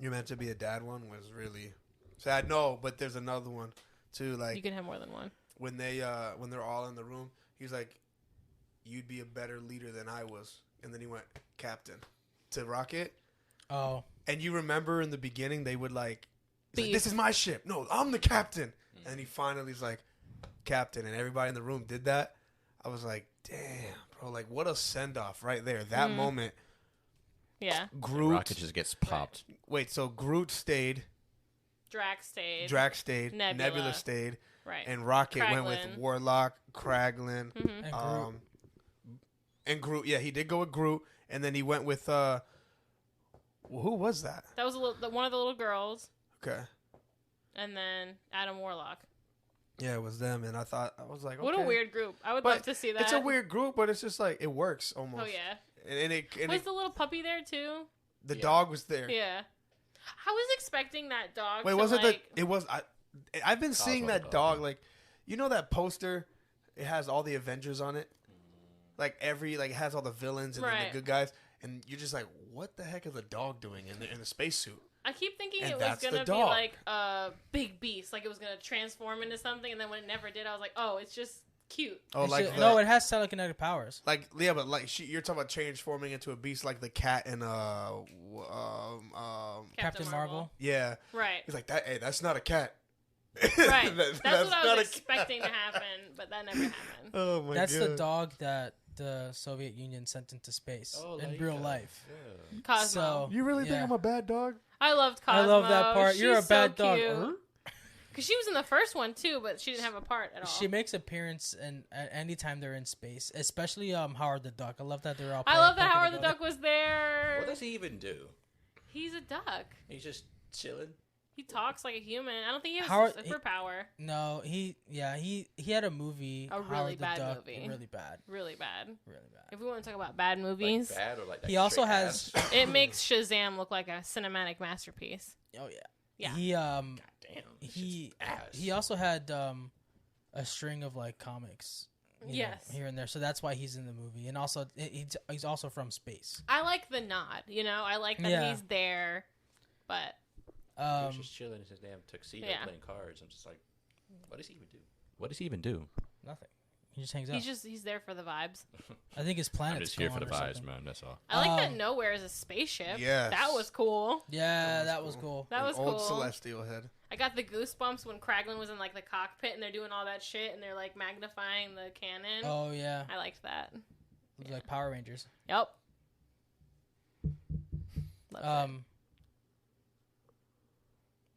You're Meant to Be a Dad one was really sad. No, but there's another one too. Like You can have more than one. when they're all in the room, he's like, "You'd be a better leader than I was," and then he went Captain to Rocket. Oh. And you remember in the beginning they would like, Beef. "This is my ship. No, I'm the captain." And he finally's like, "Captain," and everybody in the room did that. I was like, "Damn, bro! Like, what a send off right there. That moment." Yeah. Groot. Rocket just gets popped. Wait, so Groot stayed. Drax stayed. Drax stayed. Nebula. Nebula stayed. Right. And Rocket went with Kraglin. Warlock, Kraglin, Mm-hmm. And Groot. and Groot. Yeah, he did go with Groot, and then he went with who was that? That was one of the little girls. Okay. And then Adam Warlock. Yeah, it was them, and I was like, okay. What a weird group. I would But love to see that. It's a weird group, but it's just like it works almost. Oh, yeah. And Was the little puppy there, too? the dog was there. Yeah. I was expecting that dog Wait, to, was it like... it was I've been seeing that dog, like, you know that poster? It has all the Avengers on it. Like it has all the villains and then the good guys, and you're just like, what the heck is a dog doing in the spacesuit? I keep thinking And it was that's the going to be dog. like a big beast. Like it was going to transform into something, and then when it never did, I was like, oh, it's just cute. Oh, like no, it has telekinetic powers. like yeah, but like you're talking about transforming into a beast like the cat and Captain Marvel. yeah. Right. He's like that. Hey, that's not a cat. Right. That's That's what I not was a cat. expecting to happen, but that never happened. Oh my That's god. the dog that the Soviet Union sent into space in real life. Yeah. Cosmo. So You really think yeah. I'm a bad dog? I loved Cosmo. I love that part. You're a She's bad so dog. cute. Because she was in the first one, too, but she didn't have a part at all. She makes appearance at any time they're in space, especially Howard the Duck. I love that they're all. I love that playing Howard the together. Duck was there. What does he even do? He's a duck. He's just chilling. He talks like a human. I don't think he has Howard- a superpower. No, he had a movie. A really Howard the bad Duck, movie. Really bad. Really bad. Really bad. If we want to talk about bad movies, Like bad or like He also straight has- ass? it makes Shazam look like a cinematic masterpiece. Oh yeah. Yeah. He God damn. it's he just ass. he also had a string of like comics. you know, Yes. here and there, so that's why he's in the movie, and also he's also from space. I like the nod. I like that Yeah. he's there, but He was just chilling in his damn tuxedo Yeah. playing cards. I'm just like, what does he even do? What does he even do? Nothing. He just hangs out. He's there for the vibes. I think his I'm planet's just here for the gone or vibes, something. man. That's all. I like that Nowhere is a spaceship. Yes. That was cool. Yeah, that was cool. That was old cool. celestial head. I got the goosebumps when Kraglin was in like the cockpit and they're doing all that shit and they're like magnifying the cannon. Oh yeah, I liked that. it was like Power Rangers. Yep. Loved it.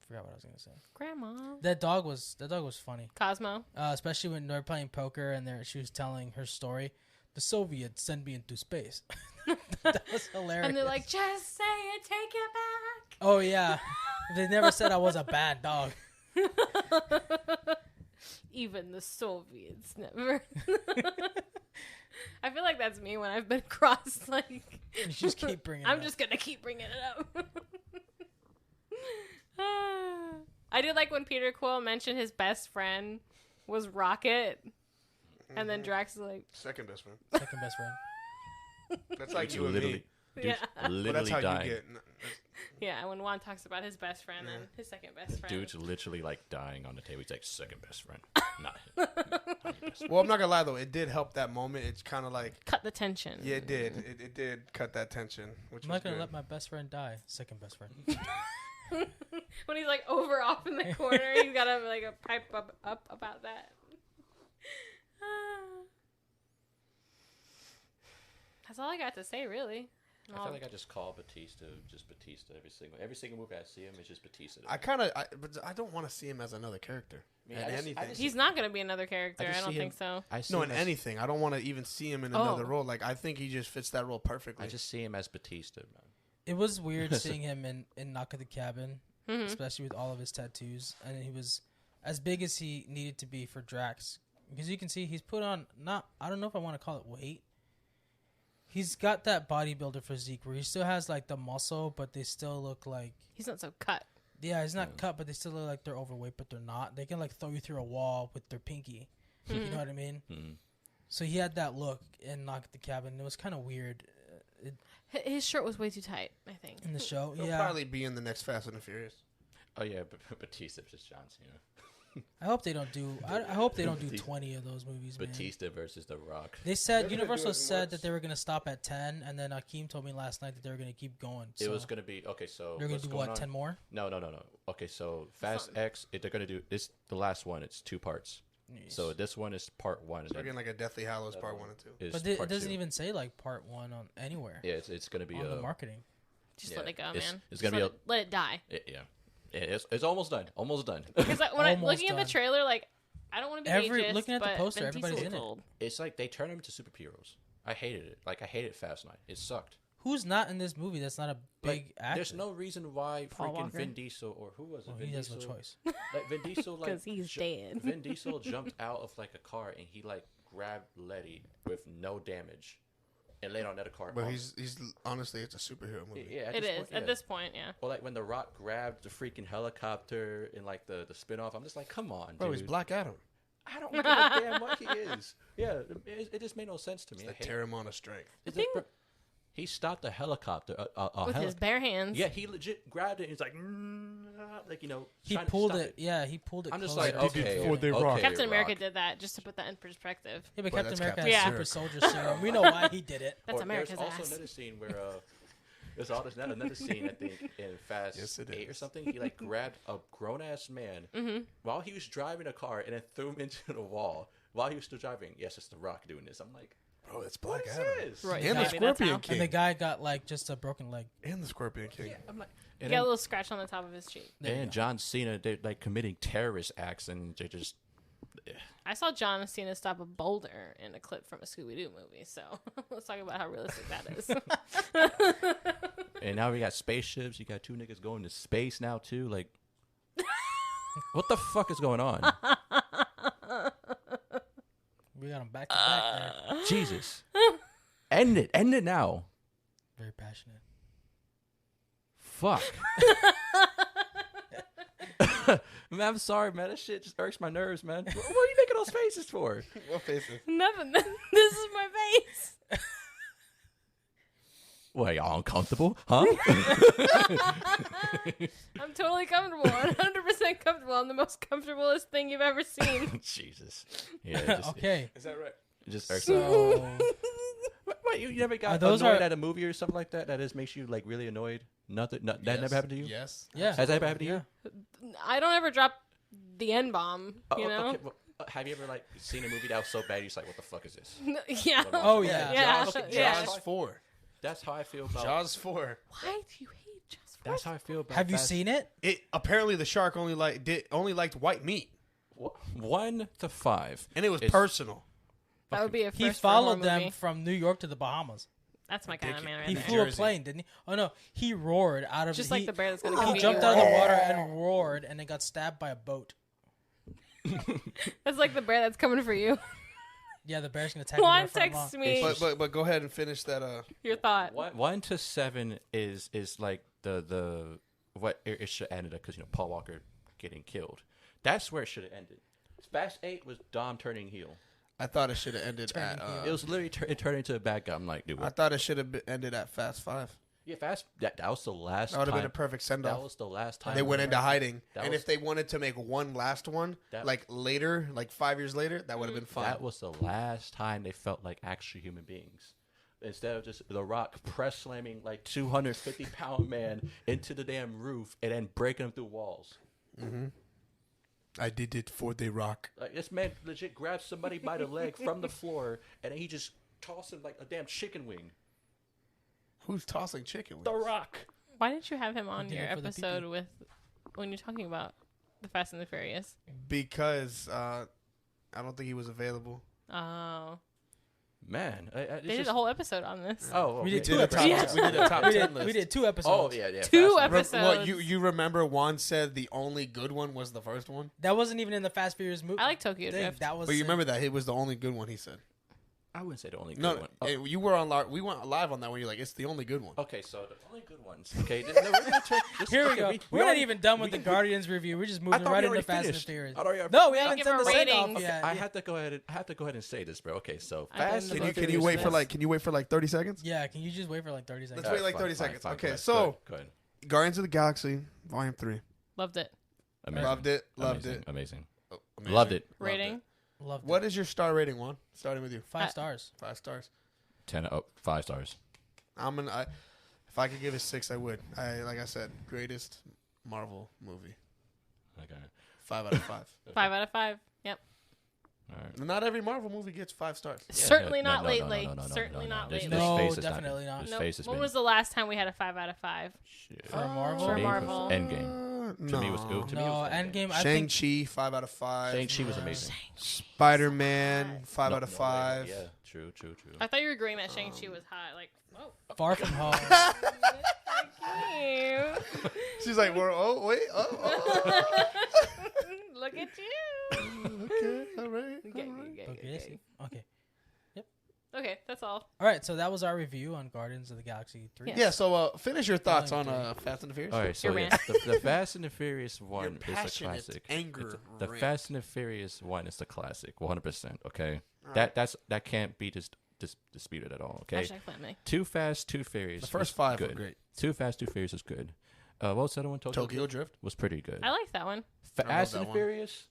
Forgot what I was gonna say. Grandma. That dog was funny. Cosmo. Especially when they're playing poker and she was telling her story. The Soviets sent me into space. That was hilarious. And they're like, just say it, take it back. oh yeah, they never said I was a bad dog. Even the Soviets never. I feel like that's me when I've been crossed. Like, You just keep bringing. I'm just gonna keep bringing it up. I did like when Peter Quill mentioned his best friend was Rocket, and then Drax is like Second best friend. second best friend. That's like Dude's you and me. yeah, But literally that's how dying. you get. yeah. When Juan talks about his best friend and his second best friend, Dude's literally like dying on the table. He's like second best friend, not him. Not your best friend. Well, I'm not gonna lie though. It did help that moment. It's kind of like cut the tension. yeah, it did. It did cut that tension, which I'm was not gonna good. let my best friend die. Second best friend. When he's like over off in the corner, he's got to like a pipe up about that. That's all I got to say, really. I feel like I just call Batista every single movie I see him. It's just Batista. But I don't want to see him as another character. I mean, in I just- anything. He's not going to be another character. I I just don't see think him- so. I see No, him in as- anything. I don't want to even see him in another role. Like I think he just fits that role perfectly. I just see him as Batista, man. It was weird seeing him in Knock at the Cabin, Mhm. especially with all of his tattoos, and he was as big as he needed to be for Drax. Because you can see he's put on I don't know if I want to call it weight. He's got that bodybuilder physique where he still has like the muscle, but they still look like He's not so cut. yeah, he's not cut, but they still look like they're overweight, but they're not. They can like throw you through a wall with their pinky. You know what I mean? Mm-hmm. So he had that look in Knock at the Cabin. It was kind of weird His shirt was way too tight, I think. in the show. He'll Yeah, probably be in the next Fast and the Furious. Oh yeah, Batista versus John Cena. I hope they don't do. I hope they don't do 20 of those movies, man. Batista versus The Rock. They said They're gonna Universal do it said once. that they were gonna stop at 10, and then Akim told me last night that they were gonna keep going. So It was gonna be okay. So they're gonna what's do going what? on? 10 more? No. Okay, so Fast X. They're gonna do this. The last one. It's 2 parts. So this one is part 1. And So we're getting like a Deathly Hallows Part 1 and 2. is But it part doesn't 2. even say like part 1 on anywhere Yeah, it's gonna be on the marketing. Just Yeah, let it go, it's- man. it's Just gonna be let it die. yeah. It's almost done. Almost done. Because when I'm Almost looking at done. the trailer, like, I don't want to be ageist, looking at the but poster, Vin everybody's Diesel's in it. old. It's like they turned him into superheroes. I hated it. Like I hated Fast 9. It sucked. Who's not in this movie? That's not a big Like, actor. there's no reason why Paul freaking Walker. Vin Diesel or who was it? Well, Vin he has no Diesel? choice. Like Vin Diesel, like Because he's dead. Vin Diesel jumped out of like a car and he like grabbed Letty with no damage, and laid on another car. But Oh, he's honestly, it's a superhero movie. yeah. It is. Point, At yeah. this point, yeah. Or like when The Rock grabbed the freaking helicopter in like the spinoff. I'm just like, come on, Bro, dude. he's Black Adam. I don't give a damn what he is. Yeah, it just made no sense to me. I That hate tear him on a strength. it. He stopped a helicopter. With his bare hands. Yeah, he legit grabbed it. And he's like, like He trying to pulled stop it. Yeah, he pulled it. I'm just closer. like, okay, before they rock. Captain Rock. America did that just to put that in perspective. Yeah, but Well, Captain that's America Captain has America. super soldier serum. We know why he did it. That's Or America's there's also ass. another scene where there's another scene I think in Fast Yes, it 8 or is. something. He like grabbed a grown ass man while he was driving a car and then threw him into the wall while he was still driving. Yes, it's The Rock doing this. I'm like, Bro, it's what Black is Adam. this? Right. And the Yeah, I mean, that's Scorpion how- King. And the guy got like just a broken leg. And the Scorpion King. I'm like, He and, got a then, little scratch on the top of his cheek. There you and go. John Cena, they're like committing terrorist acts and they just. I saw John Cena stop a boulder in a clip from a Scooby-Doo movie, so let's talk about how realistic that is. And now we got spaceships. You got 2 niggas going to space now too. Like, what the fuck is going on? We got him back to back there. Jesus, end it now. Very passionate. Fuck. Man, I'm sorry, man. That shit just irks my nerves, man. What are you making those faces for? What faces? Nothing. This is my face. What, y'all uncomfortable? Huh? I'm totally comfortable. 100% comfortable. I'm the most comfortablest thing you've ever seen. Jesus. Yeah. It just, Okay. Is that right? It just irks me. So What, you never got those annoyed are- at a movie or something like that? That just makes you like really annoyed? That never happened to you? Yes. yeah. Has that ever happened to you? I don't ever drop the N-bomb, you know? Okay, well, have you ever like seen a movie that was so bad you're just like, what the fuck is this? Yeah. Oh yeah. Yeah. Jaws, Yeah. Jaws 4. That's how I feel about. Jaws 4. Why do you hate Just That's how I feel about. Have you seen it? It apparently the shark only liked white meat, 1 to 5? and it was It's- personal. That would be a first He for a horror followed them movie. from New York to the Bahamas. That's my kind of man right He there. flew a Jersey. plane, didn't he? Oh no, he roared out of Just he, like the bear that's going to He come eat jumped you. out of the water and roared, and then got stabbed by a boat. That's like the bear that's coming for you. Yeah, the bear's gonna attack me. Juan right front texts lawn. me But go ahead and finish that. your thought. 1 to 7 is like the what it should have ended up because Paul Walker getting killed. That's where it should have ended. Fast 8 was Dom turning heel. I thought it should have ended at. It was literally it turned into a bad guy. I'm like, dude. I thought it should have ended at Fast 5. Yeah, that was the last. That would have time. been a perfect send That off. was the last time They went into hiding, That and was- if they wanted to make one last one, That- like later, like 5 years later, that would have been fun. That was the last time they felt like actual human beings. Instead of just The Rock press slamming like 250-pound man into the damn roof and then breaking him through walls. I did it for The Rock. Like this man legit grabs somebody by the leg from the floor and then he just tosses him like a damn chicken wing. Who's tossing chicken wings? The Rock. Why didn't you have him on did your it for the episode pee-pee. with when you're talking about the Fast and the Furious? Because I don't think he was available. Oh, Man, they did a whole episode on this. Oh, We did okay. two episodes. We did a top 10 list. We did 2 episodes. Oh yeah. Two Fast and- episodes. What you remember? Juan said the only good one was the first one, That wasn't even in the Fast Furious movie. I like Tokyo Drift. That was. but you remember that it was the only good one. He said. I wouldn't say the only good No, one. Oh, you were on. We went live on that one. You're like, it's the only good one. okay, so the only good ones. Okay, we're gonna Here we go. We're not already- even done with we- the Guardians review. We're just I moving thought right we into already Fast and the finished. Furious. I thought we already- No, we We haven't give done our the send off ratings. yet. I have to go ahead and say this, bro. Okay, so I didn't Fast. know and about Can Furious you wait for list. like? Can you wait for like 30 seconds? Yeah, can you just wait for like 30 seconds? Let's wait like 30 Fine, seconds. fine, Okay, go ahead, so go ahead. Guardians of the Galaxy Volume 3. Loved it. Amazing. Loved it. Loved Amazing. it. Amazing. Oh, amazing. Loved it. Loved Rating. it. Loved it. What is your star rating, Juan? Starting with you. 5 stars. 5 stars. 5 stars. If I could give it 6, I would. Like I said, greatest Marvel movie. Okay. 5 out of 5. 5 out of 5. Yep. All right. Not every Marvel movie gets 5 stars. Certainly no, not no, lately. no, Certainly not This lately. No, face is definitely not. not. This Nope. face has When been. was the last time we had a 5 out of 5? Shit. For a Marvel? For To me, Marvel. Endgame. No. To me, to me, No, was Endgame. I think Shang-Chi, 5 out of 5. Shang-Chi was amazing. Spider-Man, 5 No, out of no, 5. Yeah, true. I thought you were agreeing that Shang-Chi was hot. Like, whoa. Far From Home. Thank you. She's like, wait. Look at you. Okay, all right. Okay. Okay. Okay, that's all. All right, so that was our review on Guardians of the Galaxy 3. Yeah. Yeah, so finish your thoughts Volume on Fast and the Furious. All right, so Your yeah, rant. the Fast and the Furious one Your is a passionate classic. anger The rant. Fast and the Furious one is the classic, 100%. Okay, All that can't be disputed at all. Okay, Hashtag family. Too Fast, Too Furious. The first was 5 were good. great. Too Fast, Too Furious was good. What was the other one? Tokyo Drift. was pretty good. I like that one. I love Fast that and the one. Furious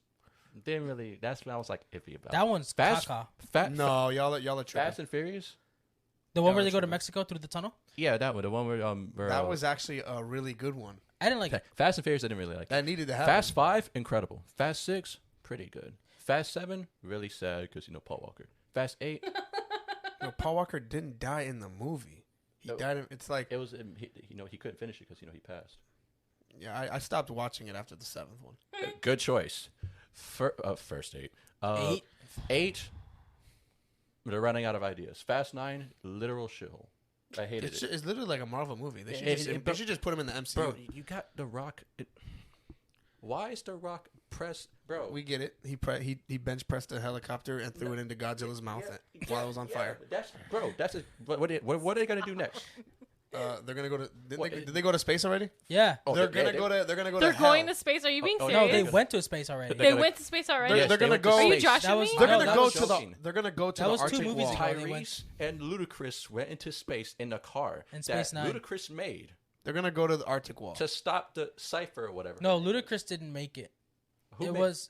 didn't really. That's when I was like iffy about. That one's Fast, caca. No, y'all are Fast tripping. and Furious. The one That where was they go to true. Mexico through the tunnel? Yeah, that one. The one where That was actually a really good one. I didn't like it. Fast and Furious. I didn't really like. That needed to happen. Fast 5, incredible. Fast 6, pretty good. Fast 7, really sad because Paul Walker. Fast 8, No, Paul Walker didn't die in the movie. He No. died. It's like, it was he couldn't finish it because he passed. yeah, I stopped watching it after the 7th one. Good choice. First 8. 8? 8. They're running out of ideas. Fast 9, literal shithole. I hated it. It's literally like a Marvel movie. They should, It- they should just put him in the MCU. Bro, you got The Rock. Why is The Rock press, bro? We get it. He bench pressed a helicopter and threw it into Godzilla's mouth while it was on fire. But that's what are they gonna do next? They're gonna go to. Did they go to space already? Yeah. Oh, They're gonna go to. They're gonna go to. They're hell. going to space. Are you being Oh, serious? No, they went to space already. They went to space already. Yes, They're they gonna went to go. Are you space. joshing That was- me? They're No, gonna that go was to the. joking. They're gonna go to That the was two Arctic movies wall. ago. They went- Tyrese and Ludacris went into space in a car In that Space Nine. Ludacris made They're gonna go to the Arctic wall. to stop the cipher or whatever. No, Ludacris didn't make it. Who It made- was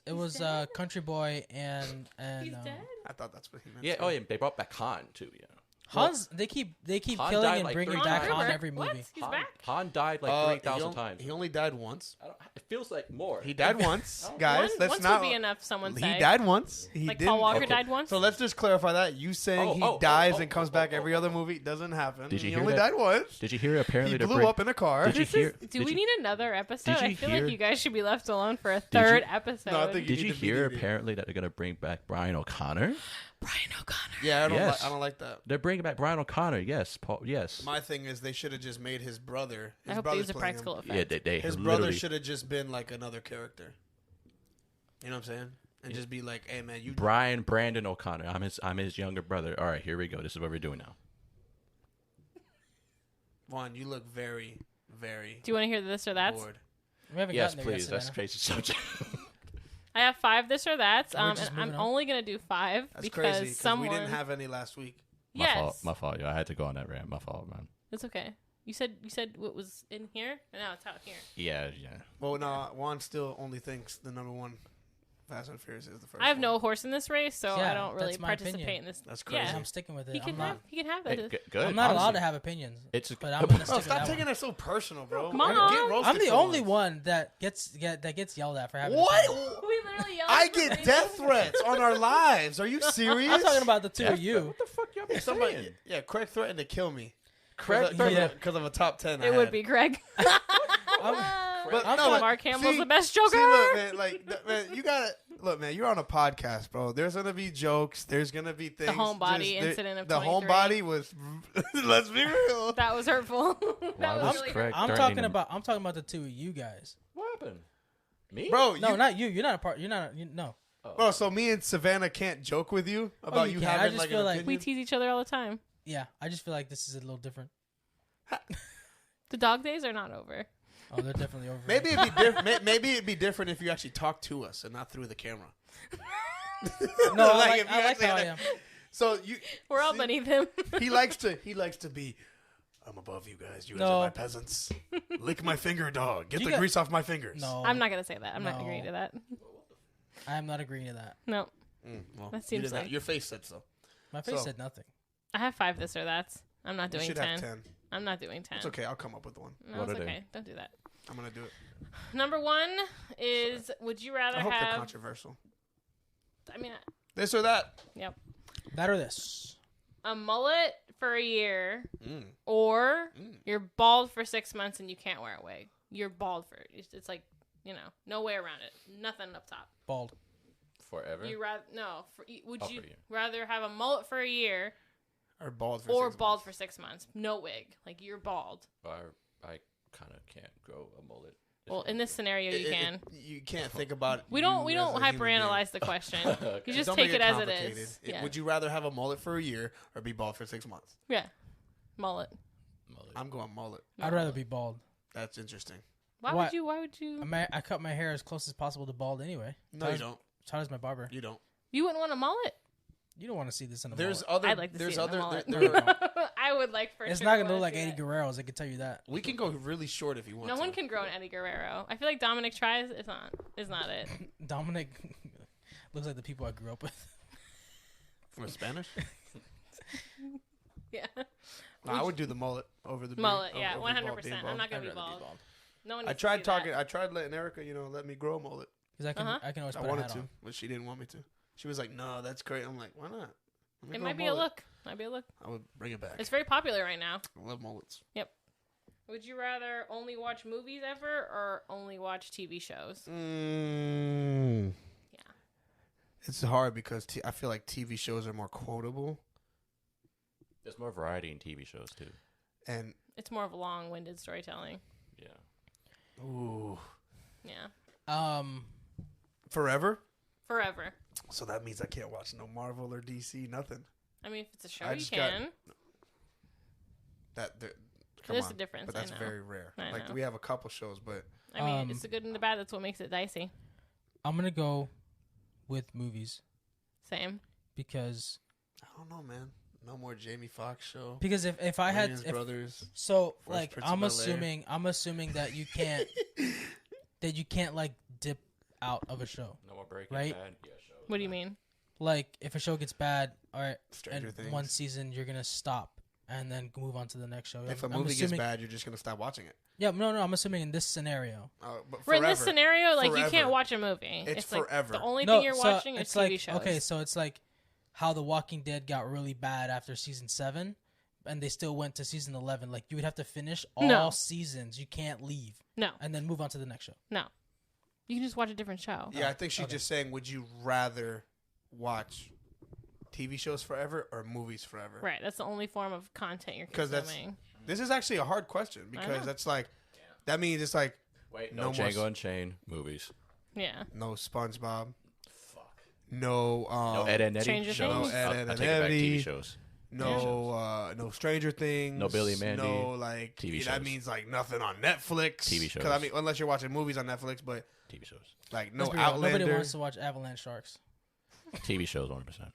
Country Boy and He's dead. I thought that's what he meant. Yeah. Oh yeah. They brought back Han too. Yeah. Hans. They keep Han killing died and like bringing 3 back times. Han River? every What? movie. He's back. Han died like 3,000 times. He only died once. It feels like more. He died once, Oh. guys. Let's Once not. would be enough. Someone He say. died once. He Like didn't. Paul Walker Okay. died once. So let's just clarify that. You saying he dies and comes back every other movie doesn't happen. Did you he hear only that? died once. Did you hear? Apparently, He to blew bring- up in a car. Did you hear? Do did we you- need another episode? you I feel hear- like you guys should be left alone for a you- third episode. No, I think Did need you to be hear? needed. Apparently, that they're gonna bring back Brian O'Connor. Brian O'Connor. Yeah, I don't. Yes. I don't like that. They're bringing back Brian O'Connor. Yes, Paul. Yes. My thing is they should have just made his brother. I His hope they brother's use a playing practical him. effect. Yeah, they His literally- brother should have just been like another character. You know what I'm saying? And just be like, "Hey, man, you." Brandon O'Connor. I'm his younger brother. All right, here we go. This is what we're doing now. Vaughn, you look very, very Do you want to hear this or that? bored. We haven't Yes, gotten there please. yet, That's Savannah. crazy subject. I have 5 this or that's. We're And just I'm moving on. only gonna do 5 That's because crazy someone. we didn't have any last week. My yes, fault. My fault. Yo. I had to go on that rant. My fault, man. it's okay. You said what was in here, and now it's out here. Yeah. Well, no, Juan still only thinks the number one Fast and Furious is the first. I have one. no horse in this race, so Yeah, I don't really that's my participate opinion. in this. That's crazy. Yeah, I'm sticking with it. he can I'm not. have that. Hey, good. I'm not allowed honestly. to have opinions. It's but I'm gonna Bro, stick with stop that taking one. it so personal, bro. Come on. Get roasted I'm the for only once. one that gets yelled at for having. What? opinions. We literally yelled I at get somebody. death threats on our lives. Are you serious? I'm talking about the two of you. What the fuck y'all be Somebody. saying? Yeah, Craig threatened to kill me. Craig Because of a top 10. It would be Craig. But I'm no, not- Mark Hamill's see- the best Joker. See, look, man, man, you gotta look, man. You're on a podcast, bro. There's gonna be jokes. There's gonna be things. homebody incident of the 23. homebody was. Let's be real. That was hurtful. Why that was was really Craig hurtful. I'm talking about the two of you guys. What happened? Me? Bro, No, not you. You're not a part. You're not. No. Bro, so me and Savannah can't joke with you about you you can. I having just like feel an like We opinion? tease each other all the time. Yeah, I just feel like this is a little different. The dog days are not over. Oh, they're definitely over. Maybe it'd be different. Maybe it'd be different if you actually talked to us and not through the camera. No, Like, if you I like actually how I had am. So you. We're all see, beneath him. He likes to be. I'm above you guys. You guys No. are my peasants. Lick my finger, dog. Get You the got- grease off my fingers. No, I'm not gonna say that. I'm not No. agreeing to that. I am not agreeing to that. No, Well, That you seems did not- like- your face said so. My face So- said nothing. I have 5 this or that's. I'm not You doing should 10. have 10. I'm not doing 10. It's okay. I'll come up with one. No, What it's are they? okay. Don't do that. I'm gonna do it. Number 1 is: would you rather I hope they're have? controversial. I mean, This or that. yep. That or this. A mullet for a year, Mm. or you're bald for 6 months and you can't wear a wig. You're bald for it's like, no way around it. Nothing up top. Bald. Forever? You rather no? Would Oh, you for a year. rather have a mullet for a year Or bald for or 6 bald months. for 6 months? No wig. Like you're bald. I kind of can't grow a mullet. Well, in this scenario, you can. You can't think about. We don't you as a human hyperanalyze the question. Okay. You just Don't take make it as it complicated. is. Yeah. Would you rather have a mullet for a year or be bald for 6 months? Yeah. Mullet. Mullet. I'm going mullet. I'd rather be bald. That's interesting. Why What? would you? Why would you? I cut my hair as close as possible to bald anyway. No, you don't. So does my barber. You don't. You wouldn't want a mullet. You don't want to see this in a There's mullet. other. I'd like to there's see it in a other. mullet. there are- I would like for It's sure not to gonna look wanna like see Eddie that. Guerrero's. I can tell you that. we can go really short if you want. No to. one can grow an Eddie Guerrero. I feel like Dominic tries. It's not it. Dominic looks like the people I grew up with. From Spanish. Yeah. No, I would do the mullet over the beard, Mullet. over- Yeah. over 100%. being I'm not I'd gonna be rather bald. No one. I needs to tried see talking. that. I tried letting Erica, let me grow a mullet. Because I can always I put a wanted hat to, on. but she didn't want me to. She was like, "No, that's great." I'm like, "Why not?" Let me It grow might be a mullet." look. Might be a look. I would bring it back. It's very popular right now. I love mullets. Would you rather only watch movies ever or only watch TV shows? Yeah. It's hard because I feel like TV shows are more quotable, There's more variety in TV shows, too. and It's more of a long-winded storytelling. Yeah. ooh, Yeah. forever. Forever. So that means I can't watch no Marvel or DC, nothing. I mean, if it's a show, I you just got- can. That There's a difference. But that's I know. very rare. I Like know. we have a couple shows, but I mean, it's the good and the bad. That's what makes it dicey. I'm gonna go with movies Same. because I don't know, man. No more Jamie Foxx show. if I had Wayans Brothers. so Fresh like Prince of Bel-Air. I'm assuming that you can't like dip out of a show. No more Breaking Right? Bad. Yeah, show. What do you mean? Like if a show gets bad, all right, Stranger and Things. one season you're gonna stop and then move on to the next show. If a I'm movie gets assuming- bad, you're just gonna stop watching it. Yeah, no, I'm assuming in this scenario. But Right in this forever. scenario, like you Forever. can't watch a movie. It's like forever. the only No, thing you're so watching is it's TV like, shows. okay, so it's like how The Walking Dead got really bad after season 7, and they still went to season 11. Like you would have to finish all No. seasons. You can't leave No, and then move on to the next show. no. You can just watch a different show. Yeah, I think she's Okay. just saying, would you rather watch TV shows forever or movies forever? Right. That's the only form of content you're 'Cause that's- consuming. This is actually a hard question know. because that's like, that means it's like Wait, No no more Django Unchained movies. Yeah. no SpongeBob, Fuck. no No Ed and Eddie Stranger shows. Things. No Ed I'll and take it back. Eddie. TV shows. no Stranger Things, No Billy Mandy. no like TV that shows. means like nothing on Netflix. TV Because I shows. mean, unless you're watching movies on Netflix, but TV shows. like no Let's be real, Outlander. nobody wants to watch Avalanche Sharks. TV shows 100%.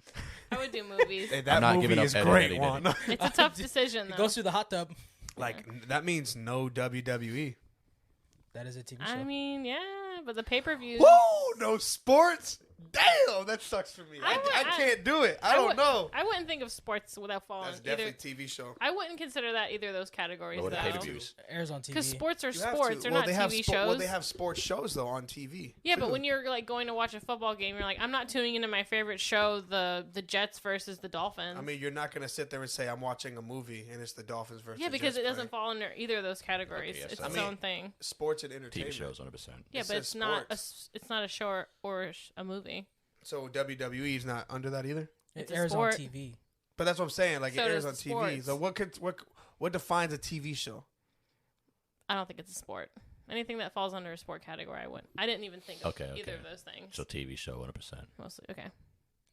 I would do movies. Hey, I'm that not movie giving up is Ed and great. Eddie, Juan. It's a tough decision, It though. goes through the hot tub. Like that means no WWE. That is a TV show. I mean, yeah, but the pay-per-view. Whoa, no sports. Damn, that sucks for me. I I can't do it. I don't know. I wouldn't think of sports without falling. That's definitely either. TV show. I wouldn't consider that either of those categories, What would though. pay-per-views? Airs on TV. Because sports are You have sports. to. They're not they have TV spo- shows. Well, they have sports shows though on TV. Yeah, too. but when you're like going to watch a football game, you're like, I'm not tuning into my favorite show, the Jets versus the Dolphins. I mean, you're not gonna sit there and say I'm watching a movie and it's the Dolphins versus. yeah, because Jets it doesn't playing. fall under either of those categories. Okay, yes, It's I its mean, own thing. Sports and TV entertainment. shows 100%. Yeah, it but says it's not a sports. it's not a show or a movie. So WWE is not under that either. It's It a airs sport. on TV. But that's what I'm saying. Like So it airs does on TV. sports. So what defines a TV show? I don't think it's a sport. Anything that falls under a sport category, I wouldn't. I didn't even think of Okay, either okay. of those things. So TV show 100%. Mostly, okay. I'm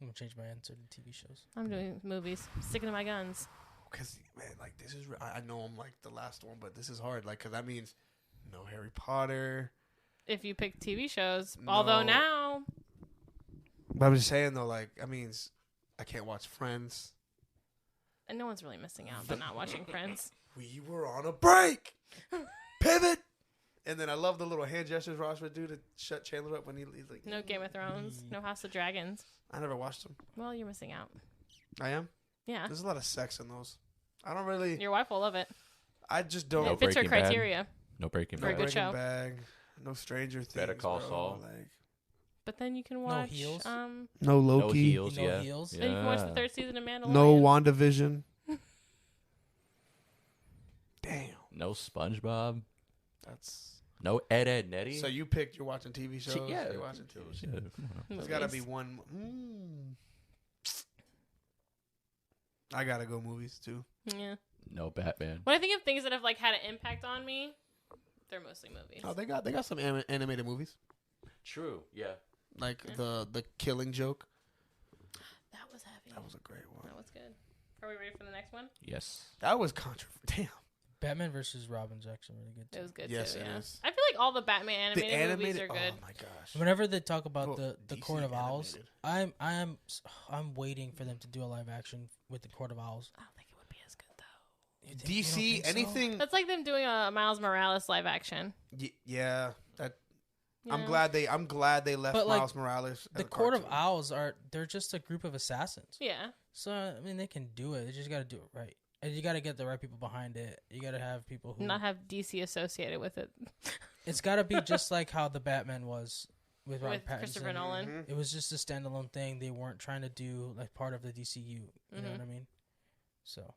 gonna change my answer to TV shows. I'm doing movies. Sticking to my guns. Because man, like this is. I know I'm like the last one, but this is hard. Like because that means no Harry Potter. If you pick TV shows, although No. now But I'm just saying though, like I means I can't watch Friends. and no one's really missing out by not watching Friends. We were on a break. Pivot. And then I love the little hand gestures Ross would do to shut Chandler up when he's like. No Game of Thrones, no House of Dragons. I never watched them. Well, you're missing out. I am. Yeah, There's a lot of sex in those. I don't really. your wife will love it. I just don't. No It fits her Breaking Bad. criteria. No Breaking For a Bad. good show. Bag, no Stranger Things. Better Call bro. Saul. Like, But then you can watch. Heels? no No Loki. heels, No yeah. heels? Then you can watch the Yeah. third season of Mandalorian. No WandaVision. Damn. No SpongeBob. That's. No Ed, and Eddie. So you picked. You're watching TV shows. yeah. You're watching TV shows. Yeah, come on. There's got to be Movies. one. I gotta go movies too. Yeah. No Batman. When I think of things that have like had an impact on me, they're mostly movies. Oh, they got some animated movies True. Yeah. like Yeah. the Killing Joke. That was heavy. That was a great one. That was good. Are we ready for the next one? Yes. That was controversial. Damn. Batman versus Robin's actually really good It too. was good Yes, too. it Yeah. is. I feel like all the Batman animated movies are good. Oh my gosh. Whenever they talk about Well, the DC Court of Owls, animated. I'm waiting for them to do a live action with the Court of Owls. I don't think it would be as good though. You think- you don't DC think so? anything. That's like them doing a Miles Morales live action. Yeah. That. I'm Yeah. glad they left But, like, Miles Morales. The as a Court of cartoon. Owls they're just a group of assassins. Yeah. So I mean they can do it. They just got to do it right. And you got to get the right people behind it. You got to have people who Not have DC associated with it. It's got to be just like how the Batman was with Robert With Pattinson. Christopher Nolan. Mhm. It was just a standalone thing. They weren't trying to do like part of the DCU. You know what I mean? So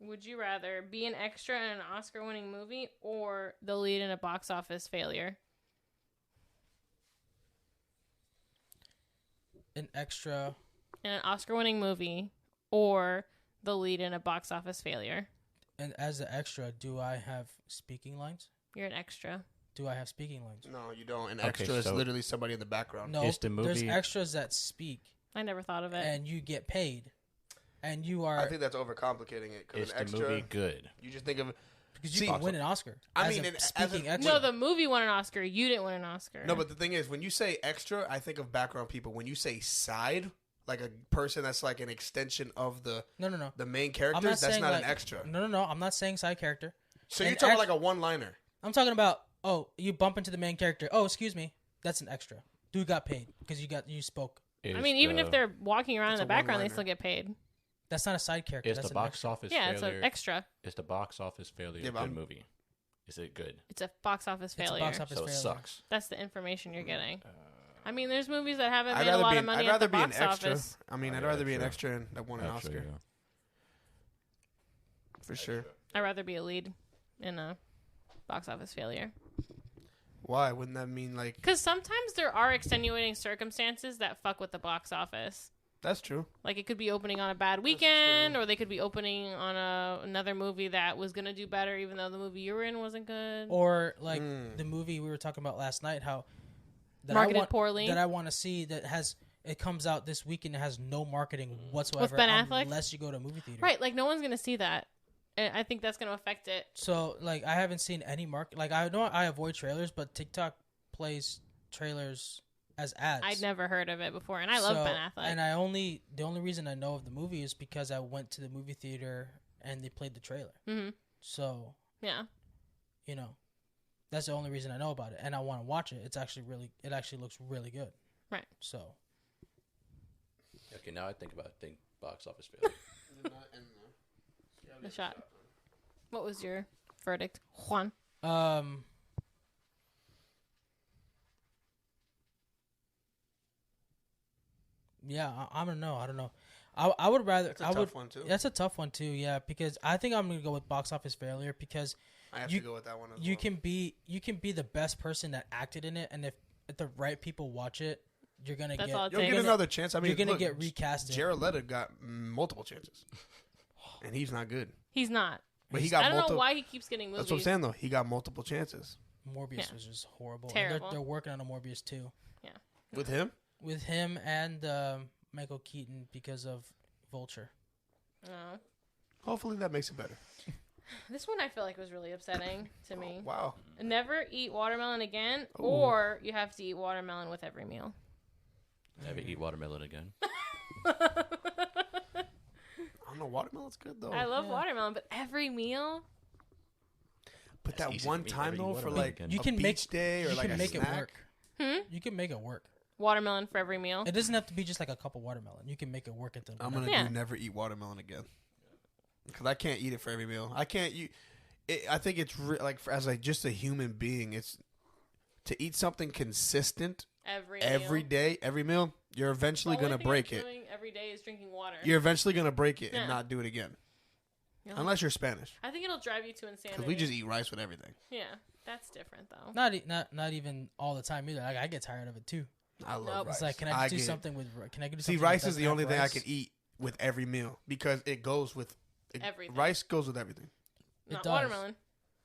Would you rather be an extra in an Oscar-winning movie or the lead in a box office failure? an extra. In an Oscar-winning movie or the lead in a box office failure? And as an extra, do I have speaking lines? You're an extra. Do I have speaking lines? No, you don't. An Okay, extra is so- literally somebody in the background. No. Is the There's movie- extras that speak, I never thought of it. and you get paid. and you are. I think that's overcomplicating it. Is An the extra, movie good? You just think of because you can win an Oscar. I as mean, a as speaking a- extra. No, the movie won an Oscar. You didn't win an Oscar. No, but the thing is, when you say extra, I think of background people. When you say side, like a person that's like an extension of the No. the main I'm characters, not that's saying not like, an extra. No. I'm not saying side character. So An you're talking ex- like a one-liner. I'm talking about. Oh, you bump into the main character. Oh, excuse me. That's an extra. Dude got paid because you spoke. I mean, even if they're walking around in It's the a background, they one-liner. still get paid. That's not a side character. Is That's the an box extra. office Yeah, it's failure? an extra. Is the box office failure Yeah, a but good I'm- movie? Is it good? It's a box office It's a failure. box office So it failure. sucks. That's the information you're getting. I mean, there's movies that haven't I'd made a lot rather be of an, money I'd at rather the be an box extra. office. I mean, Oh, I'd yeah, rather be an true. extra and that won an Actually, Oscar yeah. for sure. I'd rather be a lead in a box office failure. Why wouldn't that mean like? Because sometimes there are extenuating circumstances that fuck with the box office. That's true. Like it could be opening on a bad weekend, or they could be opening on another movie that was gonna do better, even though the movie you were in wasn't good. Or like the movie we were talking about last night, how Marketed poorly. That I want to see it comes out this weekend. It has no marketing whatsoever. With Ben Affleck? Unless you go to a movie theater. Right, like no one's gonna see that. And I think that's gonna affect it. So like I haven't seen any like I know I avoid trailers, but TikTok plays trailers as ads. I'd never heard of it before, and I love Ben Affleck. And the only reason I know of the movie is because I went to the movie theater and they played the trailer. Mm-hmm. So Yeah. you know, that's the only reason I know about it, and I want to watch it. It actually looks really good. Right. So Okay, now I think box office failure. The shot. What was your verdict, Juan? Yeah, I don't know. I would rather. That's a tough one too. That's a tough one too. Yeah, because I think I'm gonna go with box office failure because I have to go with that one as you well. can be the best person that acted in it, and if the right people watch it, you're gonna That's get. all it You'll takes. get another chance. I mean, you're gonna look, get recasted. Jared Leto got multiple chances, and he's not good. He's not. But he got I don't multiple. know why he keeps getting movies. That's what I'm saying though. He got multiple chances Morbius Yeah. was just horrible. And Terrible. they're working on a Morbius too with him. with him and Michael Keaton because of Vulture. Oh. Hopefully that makes it better. This one I feel like was really upsetting to me. Wow. Never eat watermelon again, Ooh. or you have to eat watermelon with every meal. Never eat watermelon again. I don't know. Watermelon's good though. I love Yeah. watermelon, but every meal? But That's that easy one for me. time Never eat though for watermelon like again. You a can beach make day or you like can a make snack. it work. You can make it work. Watermelon for every meal? It doesn't have to be just like a cup of watermelon. You can make it work into. I'm gonna Yeah. do never eat watermelon again because I can't eat it for every meal. I can't. I think it's as just a human being. It's to eat something consistent every meal. day, every meal. You're eventually The only gonna thing break I'm it. doing every day is drinking water. You're eventually gonna break it Yeah. and not do it again, Yeah. unless you're Spanish. I think it'll drive you to insanity. Because we just eat rice with everything. Yeah, that's different though. Not even all the time either. I get tired of it too. I love Nope. rice. It's like, can I just do something with? Can I do See, something rice that is the doesn't only have thing I rice? can eat with every meal because it goes with Everything. Rice goes with everything. It Not does. watermelon.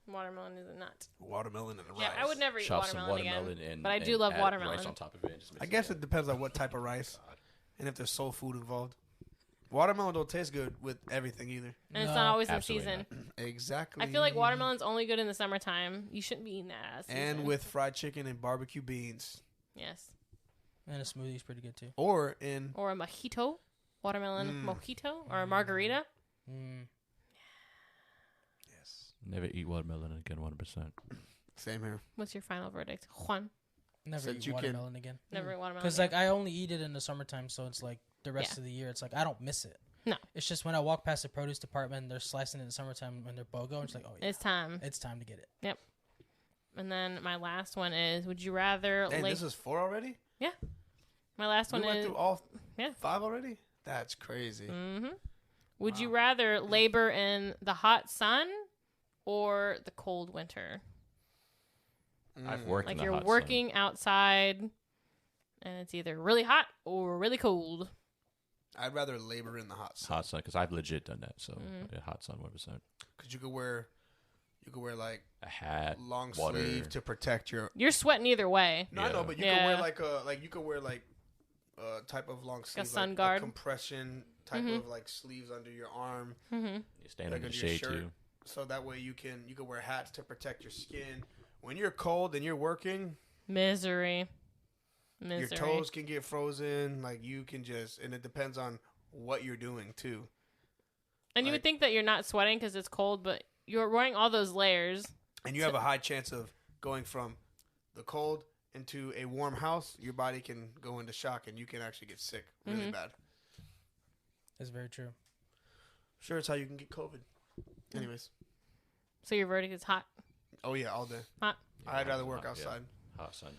Watermelon is a nut. Watermelon and rice. Yeah, I would never eat Chop some watermelon, watermelon again. and But I do and love add watermelon. rice on top of it. And just mix I guess together. it depends on what type of rice and if there's soul food involved. Watermelon don't taste good with everything either. And it's No, not always in absolutely season. Exactly. I feel like watermelon's only good in the summertime. You shouldn't be eating that as season. And with fried chicken and barbecue beans, Yes. And a smoothie's pretty good too. or in Or a mojito. Watermelon mojito. Or a margarita. Mm. yes, Never eat watermelon again. 100%. same here. What's your final verdict, Juan? Never Since eat you can- watermelon again. Never eat watermelon. Because like I only eat it in the summertime, so it's like the rest Yeah. of the year. It's like I don't miss it. No. It's just when I walk past the produce department, and they're slicing it in the summertime when they're BOGO. It's like, oh yeah, It's time. it's time to get it. And then my last one is: would you rather? Dang, this is 4 already. My last We one went is: through all Yeah. 5 already. That's crazy. would you rather labor in the hot sun or the cold winter? I've worked Like in the you're hot sun. working outside, and it's either really hot or really cold. I'd rather labor in the hot sun Hot sun, because I've legit done that. So yeah, hot sun, 100%. because you could wear like A hat, long water. sleeve to protect your. You're sweating either way. No, I know, Yeah. but you Yeah. could wear like a type of long sleeve, sun like guard? a compression type of like sleeves under your arm. Mm-hmm. You stand Like under the under your shade shirt. too. So that way you can wear hats to protect your skin. When you're cold and you're working, Misery. your toes can get frozen. Like you can just, and it depends on what you're doing too. And you would think that you're not sweating because it's cold, but you're wearing all those layers. And you have a high chance of going from the cold into a warm house. Your body can go into shock and you can actually get sick really bad. That's very true. Sure, it's how you can get COVID. Anyways. So your verdict is hot. Oh, yeah, all day. Hot. I'd rather work Hot, outside. Yeah. Hot sun.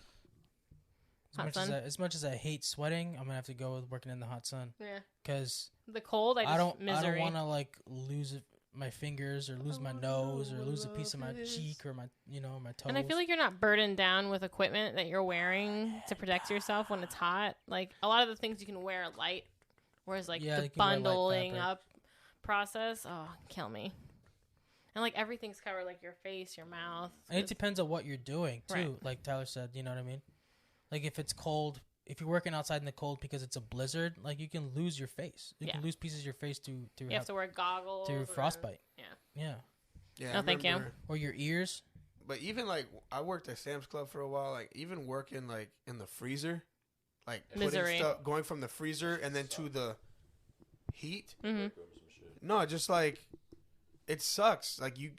As much as I hate sweating, I'm gonna have to go with working in the hot sun. Yeah. Because The cold, I don't misery. want to like lose my fingers or lose my nose or lose a piece of my cheek or my my toes. And I feel like you're not burdened down with equipment that you're wearing to protect yourself when it's hot. Like a lot of the things you can wear are light, whereas like the you can wear light bundling fabric. up process, kill me. And like everything's covered, like your face, your mouth. And it depends on what you're doing too. Right. Like Tyler said, you know what I mean? Like if it's cold, if you're working outside in the cold because it's a blizzard, like you can lose your face. You can lose pieces of your face to You have to wear goggles. through frostbite. Yeah. Yeah. Yeah, No, I thank you. remember- Or your ears. But even like, I worked at Sam's Club for a while. Like, even working like in the freezer, like putting Misery. stuff, going from the freezer and then to the heat. Mm-hmm. No, just like it sucks. Like you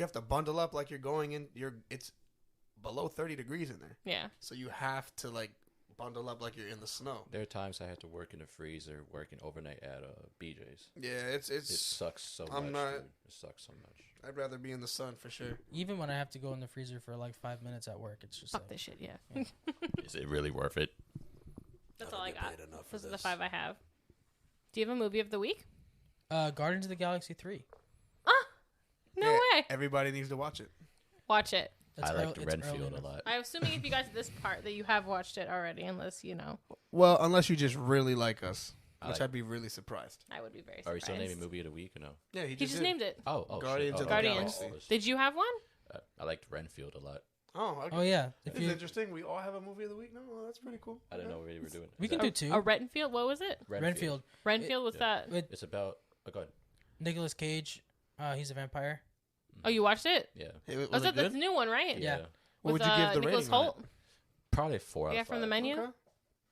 have to bundle up like you're going in. It's below 30 degrees in there, Yeah. so you have to like bundle up like you're in the snow. There are times I had to work in the freezer, working overnight at BJ's. Yeah, it It sucks so much. I'm not- Dude. It sucks so much. I'd rather be in the sun for sure. Even when I have to go in the freezer for like 5 minutes at work, it's just Fuck like, this shit, yeah. Is it really worth it? That's I all I don't got. get paid enough for Those are the this. 5 I have. Do you have a movie of the week? Guardians of the Galaxy 3. No Yeah, way. Everybody needs to watch it. Watch it. It's I liked early- it's early Renfield a enough. lot. I'm assuming if you got to this part that you have watched it already, unless, Well, unless you just really like us, I which like- I'd be really surprised. I would be very Are surprised. we still naming movie of the week or no? Yeah, He just named it. Oh, Guardians shit. of the Guardians. Galaxy. Did you have one? I liked Renfield a lot. Oh, okay. Oh yeah, if It's you interesting. We all have a movie of the week. No, well, that's pretty cool. I didn't know we were doing. we Is can that- do two. A Renfield? What was it? Renfield. Renfield, what's yeah. that? With It's about. Oh, go ahead. Nicolas Cage, he's a vampire. Oh, you watched it? Yeah. Was Oh, it that's good? the new one, right? Yeah. What With, would you give the Nicholas rating on it? Holt? Probably 4 The out guy of 5. from the menu? Okay.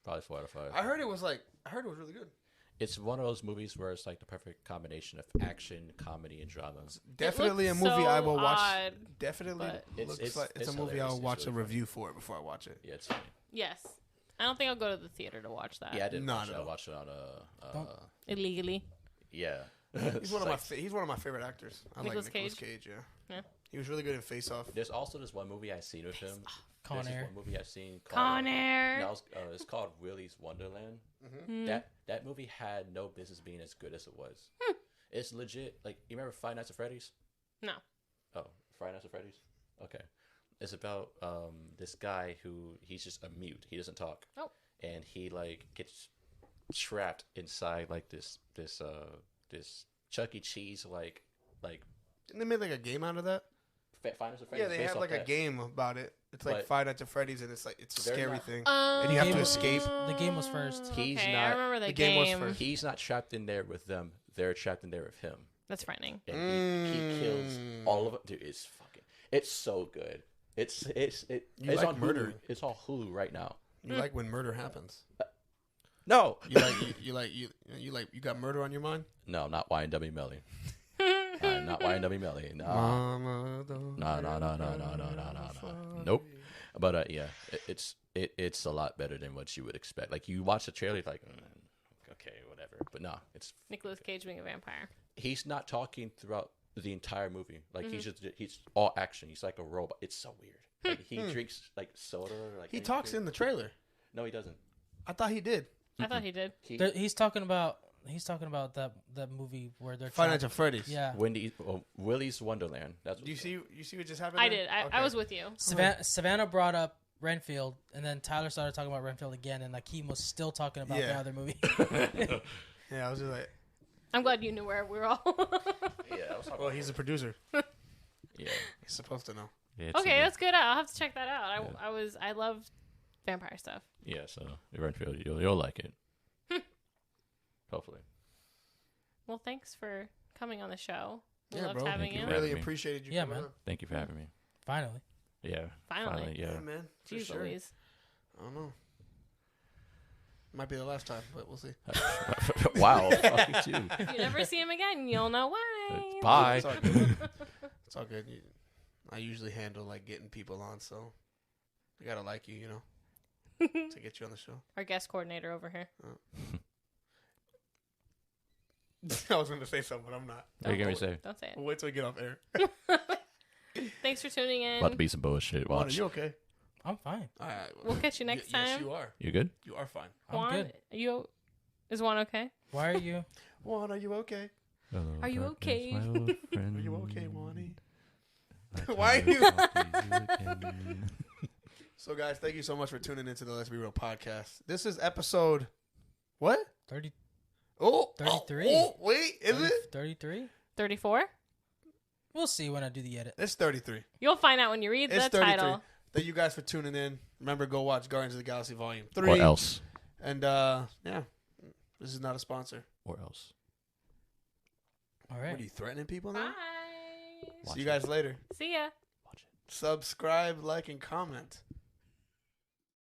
Probably 4 out of 5. I heard it was really good. It's one of those movies where it's like the perfect combination of action, comedy, and drama. Definitely a looks movie so I will watch. odd, Definitely but- looks like it's a movie hilarious. I'll It's watch really a funny. review for it before I watch it. Yeah, it's funny. Yes. I don't think I'll go to the theater to watch that. Yeah, I didn't Not watch it. at I all. watched it on Don't- Illegally. yeah. He's one of my favorite actors. I Nicolas like Nicolas Cage. Yeah. He was really good in Face Off. There's also this one movie I've seen with him. Con There's this Air. one movie I've seen called Con Air. No, it's called Willy's Wonderland. Hmm. That movie had no business being as good as it was. It's legit. Like, you remember Five Nights at Freddy's? No. Oh, Five Nights at Freddy's? Okay. It's about this guy who he's just a mute. He doesn't talk. Oh. And he like gets trapped inside like this Chuck E. Cheese like Didn't they make like a game out of that? Five Nights at Freddy's. Yeah, they based have off like a that. game about it. It's like But- Five Nights at Freddy's, and it's like it's a They're scary not- thing. And you have to Game- escape. The game was first. He's okay, not- I remember the the game was game. first. He's not trapped in there with them. They're trapped in there with him. That's frightening. And he kills all of them. Dude, it's so good. It's You it's like on murder. Hulu. It's on Hulu right now. You like when murder happens. No, You got murder on your mind. no, not YNW Melly. Not YNW Melly. No, Mama, don't no. Nope. But yeah, it's a lot better than what you would expect. Like you watch the trailer, you're like, okay, whatever. But no, it's Nicolas Cage being a vampire. he's not talking throughout the entire movie. Like he's all action. He's like a robot. It's so weird. Like he drinks like soda. Or, like He ice talks cream. in the trailer. No, he doesn't. I thought he did. I thought he did. He's talking about that movie where they're Five trying- Nights at Freddy's. Yeah. Willy's Wonderland. That's what Do you see what just happened? I there? did. I Okay. was with you. Savannah brought up Renfield, and then Tyler started talking about Renfield again, and Akim was still talking about the Yeah. other movie. Yeah, I was just like, I'm glad you knew where we were all. Yeah, I was talking well, he's a producer. yeah. He's supposed to know. Yeah, it's Okay, a- that's good. I'll have to check that out. I love vampire stuff. Yeah, so Renfield, you'll like it. Hopefully. Well, thanks for coming on the show. We Yeah, loved bro. having Thank you. you. Really me. appreciated you Yeah, coming man. on. Thank you for having me. Finally. Yeah. Finally. Yeah. Yeah, man. For Jeez sure. Louise. I don't know. Might be the last time, but we'll see. Wow. Fuck you too. If you never see him again, you'll know why. Bye. It's all good. It's all good. I usually handle like getting people on, so I gotta like you, to get you on the show. Our guest coordinator over here. I was gonna say something, but I'm not. What are you gonna say? Don't say We'll wait till we get off air. it. Thanks for tuning in. About to be some bullshit. Juan, are Watch. you okay? I'm fine. All right. We'll catch you next time. Yes, you are. You good? You are fine. I'm Juan, good. is Juan okay? Why are you? Juan, are you okay? Hello, Are you darkness, okay? my old friend. Are you okay, Juanie? I Why can't you- talk to you again. So, guys, thank you so much for tuning into the Let's Be Real podcast. This is episode what? 30, Oh, 33. Oh, wait, is 30 it? 33? 34? We'll see when I do the edit. It's 33. You'll find out when you read It's the 33. title. Thank you guys for tuning in. Remember, go watch Guardians of the Galaxy Volume 3. Or else. And, yeah, this is not a sponsor. Or else. All What right. are you threatening people Bye. now? Watch See you it. guys later. See ya. Watch it. Subscribe, like, and comment.